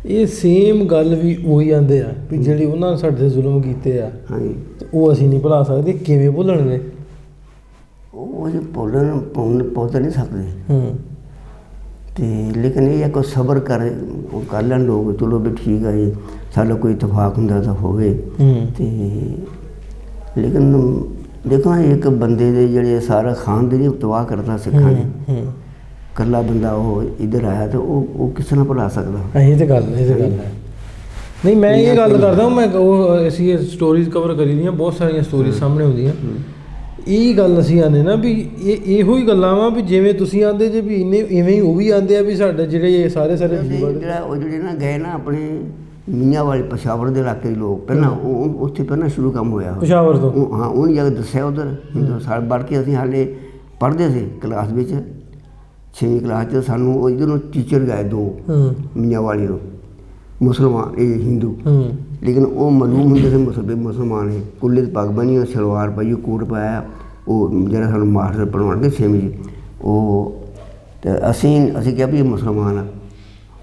ਇਹ ਸੇਮ ਗੱਲ ਵੀ ਉਹੀ ਆਂਦੇ ਆ ਵੀ ਜਿਹੜੇ ਉਹਨਾਂ ਨੇ ਸਾਡੇ 'ਤੇ ਜ਼ੁਲਮ ਕੀਤੇ ਆ ਉਹ ਅਸੀਂ ਨਹੀਂ ਭੁਲਾ ਸਕਦੇ। ਕਿਵੇਂ ਭੁੱਲਣਗੇ? ਉਹ ਜੀ ਭੁੱਲ ਤਾਂ ਨਹੀਂ ਸਕਦੇ ਤੇ ਲੇਕਿਨ ਇਹ ਹੈ ਕੋਈ ਸਬਰ ਕਰ ਲੈਣ ਲੋਕ, ਚਲੋ ਵੀ ਠੀਕ ਹੈ ਜੀ ਸਾਡਾ ਕੋਈ ਇਤਫਾਕ ਹੁੰਦਾ ਤਾਂ ਹੋਵੇ। ਤੇ ਲੇਕਿਨ ਦੇਖੋ ਇੱਕ ਬੰਦੇ ਦੇ ਜਿਹੜੇ ਸਾਰਾ ਖਾਨਦਾਨ ਹੀ ਤਬਾਹ ਕਰਦਾ ਸਿੱਖਾਂ ਨੇ, ਇਕੱਲਾ ਬੰਦਾ ਉਹ ਇੱਧਰ ਆਇਆ ਤਾਂ ਉਹ ਕਿਸੇ ਨਾਲ ਭੁਲਾ ਸਕਦਾ? ਇਹ ਤਾਂ ਗੱਲ ਹੈ। ਨਹੀਂ ਮੈਂ ਇਹ ਗੱਲ ਕਰਦਾ, ਮੈਂ ਉਹ ਅਸੀਂ ਇਹ ਸਟੋਰੀਜ਼ ਕਵਰ ਕਰੀ ਦੀਆਂ, ਬਹੁਤ ਸਾਰੀਆਂ ਸਟੋਰੀਜ਼ ਸਾਹਮਣੇ ਆਉਂਦੀਆਂ। ਇਹ ਗੱਲ ਅਸੀਂ ਆਉਂਦੇ ਨਾ ਵੀ ਇਹੋ ਹੀ ਗੱਲਾਂ ਵਾ ਵੀ ਜਿਵੇਂ ਤੁਸੀਂ ਆਉਂਦੇ ਜੇ ਵੀ ਇਵੇਂ ਹੀ ਉਹ ਵੀ ਆਉਂਦੇ ਆ ਵੀ ਸਾਡੇ ਜਿਹੜੇ ਸਾਰੇ ਜਿਹੜਾ ਉਹ ਜਿਹੜੇ ਨਾ ਗਏ ਨਾ ਆਪਣੇ ਮੀਆਂ ਵਾਲੇ ਪਸ਼ਾਵਰ ਦੇ ਇਲਾਕੇ ਦੇ ਲੋਕ, ਪਹਿਲਾਂ ਉਹ ਉੱਥੇ ਪਹਿਲਾਂ ਸ਼ੁਰੂ ਕੰਮ ਹੋਇਆ ਪਸ਼ਾਵਰ ਤੋਂ। ਹਾਂ ਉਹਨੇ ਜਾ ਕੇ ਦੱਸਿਆ ਉੱਧਰ ਸਾਲ ਵੜ ਕੇ ਅਸੀਂ ਹਾਲੇ ਪੜ੍ਹਦੇ ਸੀ ਕਲਾਸ ਵਿੱਚ 6ਵੀਂ ਕਲਾਸ 'ਚ, ਸਾਨੂੰ ਉਹ ਇੱਧਰੋਂ ਟੀਚਰ ਗਏ 2 ਮੀਆਂ ਵਾਲੀ ਤੋਂ, ਮੁਸਲਮਾਨ ਇਹ ਹਿੰਦੂ, ਲੇਕਿਨ ਉਹ ਮਾਲੂਮ ਹੁੰਦੇ ਸੀ ਮੁਸਲਮਾਨ ਹੈ। ਕੁੱਲੇ 'ਤੇ ਪੱਗ ਬੰਨੀ, ਸਲਵਾਰ ਪਾਈ, ਕੋਟ ਪਾਇਆ, ਉਹ ਜਿਹੜਾ ਸਾਨੂੰ ਮਾਸਟਰ ਪੜ੍ਹਾਉਣਗੇ 6ਵੀਂ 'ਚ ਉਹ। ਅਤੇ ਅਸੀਂ ਕਿਹਾ ਵੀ ਇਹ ਮੁਸਲਮਾਨ ਆ,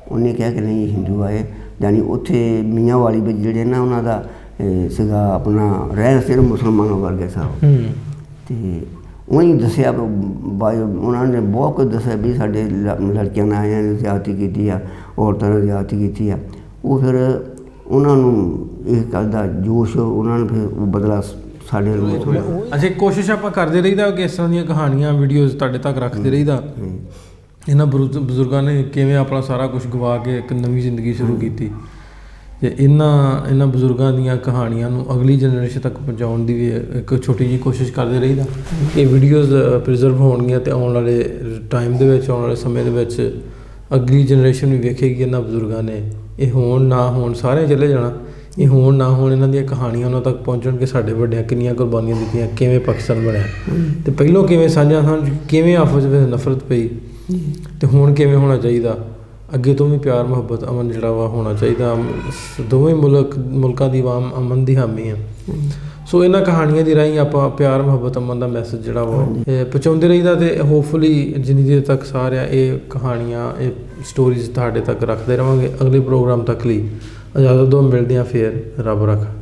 ਉਹਨੇ ਕਿਹਾ ਕਿ ਨਹੀਂ ਹਿੰਦੂ ਆਏ। ਜਾਨੀ ਉੱਥੇ ਮੀਆਂ ਵਾਲੀ ਵਿੱਚ ਜਿਹੜੇ ਨਾ ਉਹਨਾਂ ਦਾ ਸੀਗਾ ਆਪਣਾ ਰਹਿਣ ਸਹਿਣ ਮੁਸਲਮਾਨਾਂ ਵਰਗੇ ਸਾਹਿਬ। ਅਤੇ ਉਹਨੇ ਦੱਸਿਆ ਉਹਨਾਂ ਨੇ ਬਹੁਤ ਕੁਝ ਦੱਸਿਆ ਵੀ ਸਾਡੇ ਲੜਕੀਆਂ ਨਾਲ ਆਇਆਂ ਨੇ ਜ਼ਿਆਦਤੀ ਕੀਤੀ ਆ, ਔਰਤਾਂ ਨਾਲ ਜ਼ਿਆਦਤੀ ਕੀਤੀ ਆ। ਉਹ ਫਿਰ ਉਹਨਾਂ ਨੂੰ ਇਹ ਗੱਲ ਦਾ ਜੋਸ਼, ਉਹਨਾਂ ਨੇ ਫਿਰ ਉਹ ਬਦਲਾ ਸਾਡੇ ਨੂੰ। ਅੱਛਾ ਕੋਸ਼ਿਸ਼ ਆਪਾਂ ਕਰਦੇ ਰਹੀਦਾ ਕਿ ਇਸ ਤਰ੍ਹਾਂ ਦੀਆਂ ਕਹਾਣੀਆਂ ਵੀਡੀਓਜ਼ ਤੁਹਾਡੇ ਤੱਕ ਰੱਖਦੇ ਰਹੀਦਾ। ਇਹਨਾਂ ਬਜ਼ੁਰਗਾਂ ਨੇ ਕਿਵੇਂ ਆਪਣਾ ਸਾਰਾ ਕੁਝ ਗਵਾ ਕੇ ਇੱਕ ਨਵੀਂ ਜ਼ਿੰਦਗੀ ਸ਼ੁਰੂ ਕੀਤੀ, ਅਤੇ ਇਹਨਾਂ ਬਜ਼ੁਰਗਾਂ ਦੀਆਂ ਕਹਾਣੀਆਂ ਨੂੰ ਅਗਲੀ ਜਨਰੇਸ਼ਨ ਤੱਕ ਪਹੁੰਚਾਉਣ ਦੀ ਵੀ ਇੱਕ ਛੋਟੀ ਜਿਹੀ ਕੋਸ਼ਿਸ਼ ਕਰਦੇ ਰਹੀਦਾ। ਇਹ ਵੀਡੀਓਜ਼ ਪ੍ਰੀਜ਼ਰਵ ਹੋਣਗੀਆਂ ਅਤੇ ਆਉਣ ਵਾਲੇ ਟਾਈਮ ਦੇ ਵਿੱਚ, ਆਉਣ ਵਾਲੇ ਸਮੇਂ ਦੇ ਵਿੱਚ ਅਗਲੀ ਜਨਰੇਸ਼ਨ ਵੀ ਵੇਖੇਗੀ ਇਹਨਾਂ ਬਜ਼ੁਰਗਾਂ ਨੇ। ਇਹ ਹੋਣ ਨਾ ਹੋਣ ਸਾਰਿਆਂ ਚਲੇ ਜਾਣਾ, ਇਹ ਹੋਣ ਨਾ ਹੋਣ ਇਹਨਾਂ ਦੀਆਂ ਕਹਾਣੀਆਂ ਉਹਨਾਂ ਤੱਕ ਪਹੁੰਚਣ ਕਿ ਸਾਡੇ ਵੱਡਿਆਂ ਕਿੰਨੀਆਂ ਕੁਰਬਾਨੀਆਂ ਦਿੱਤੀਆਂ, ਕਿਵੇਂ ਪਾਕਿਸਤਾਨ ਬਣਿਆ, ਅਤੇ ਪਹਿਲੋਂ ਕਿਵੇਂ ਸਾਂਝਾਂ ਸਨ, ਕਿਵੇਂ ਆਪਸ ਵਿੱਚ ਨਫ਼ਰਤ ਪਈ, ਅਤੇ ਹੁਣ ਕਿਵੇਂ ਹੋਣਾ ਚਾਹੀਦਾ, ਅੱਗੇ ਤੋਂ ਵੀ ਪਿਆਰ ਮੁਹੱਬਤ ਅਮਨ ਜਿਹੜਾ ਵਾ ਹੋਣਾ ਚਾਹੀਦਾ। ਦੋਵੇਂ ਮੁਲਕਾਂ ਦੀ ਆਵਾਮ ਅਮਨ ਦੀ ਹਾਮੀ ਆ। ਸੋ ਇਹਨਾਂ ਕਹਾਣੀਆਂ ਦੀ ਰਾਹੀਂ ਆਪਾਂ ਪਿਆਰ ਮੁਹੱਬਤ ਅਮਨ ਦਾ ਮੈਸੇਜ ਜਿਹੜਾ ਵਾ ਪਹੁੰਚਾਉਂਦੇ ਰਹੀਦਾ, ਅਤੇ ਹੋਪਫੁਲੀ ਜਿੰਨੀ ਦੇਰ ਤੱਕ ਸਾਰਿਆਂ ਇਹ ਕਹਾਣੀਆਂ ਇਹ ਸਟੋਰੀਜ਼ ਤੁਹਾਡੇ ਤੱਕ ਰੱਖਦੇ ਰਹਾਂਗੇ। ਅਗਲੇ ਪ੍ਰੋਗਰਾਮ ਤੱਕ ਲਈ ਇਜਾਜ਼ਤ ਦਿਓ, ਮਿਲਦੇ ਹਾਂ ਫਿਰ, ਰੱਬ ਰੱਖਾ।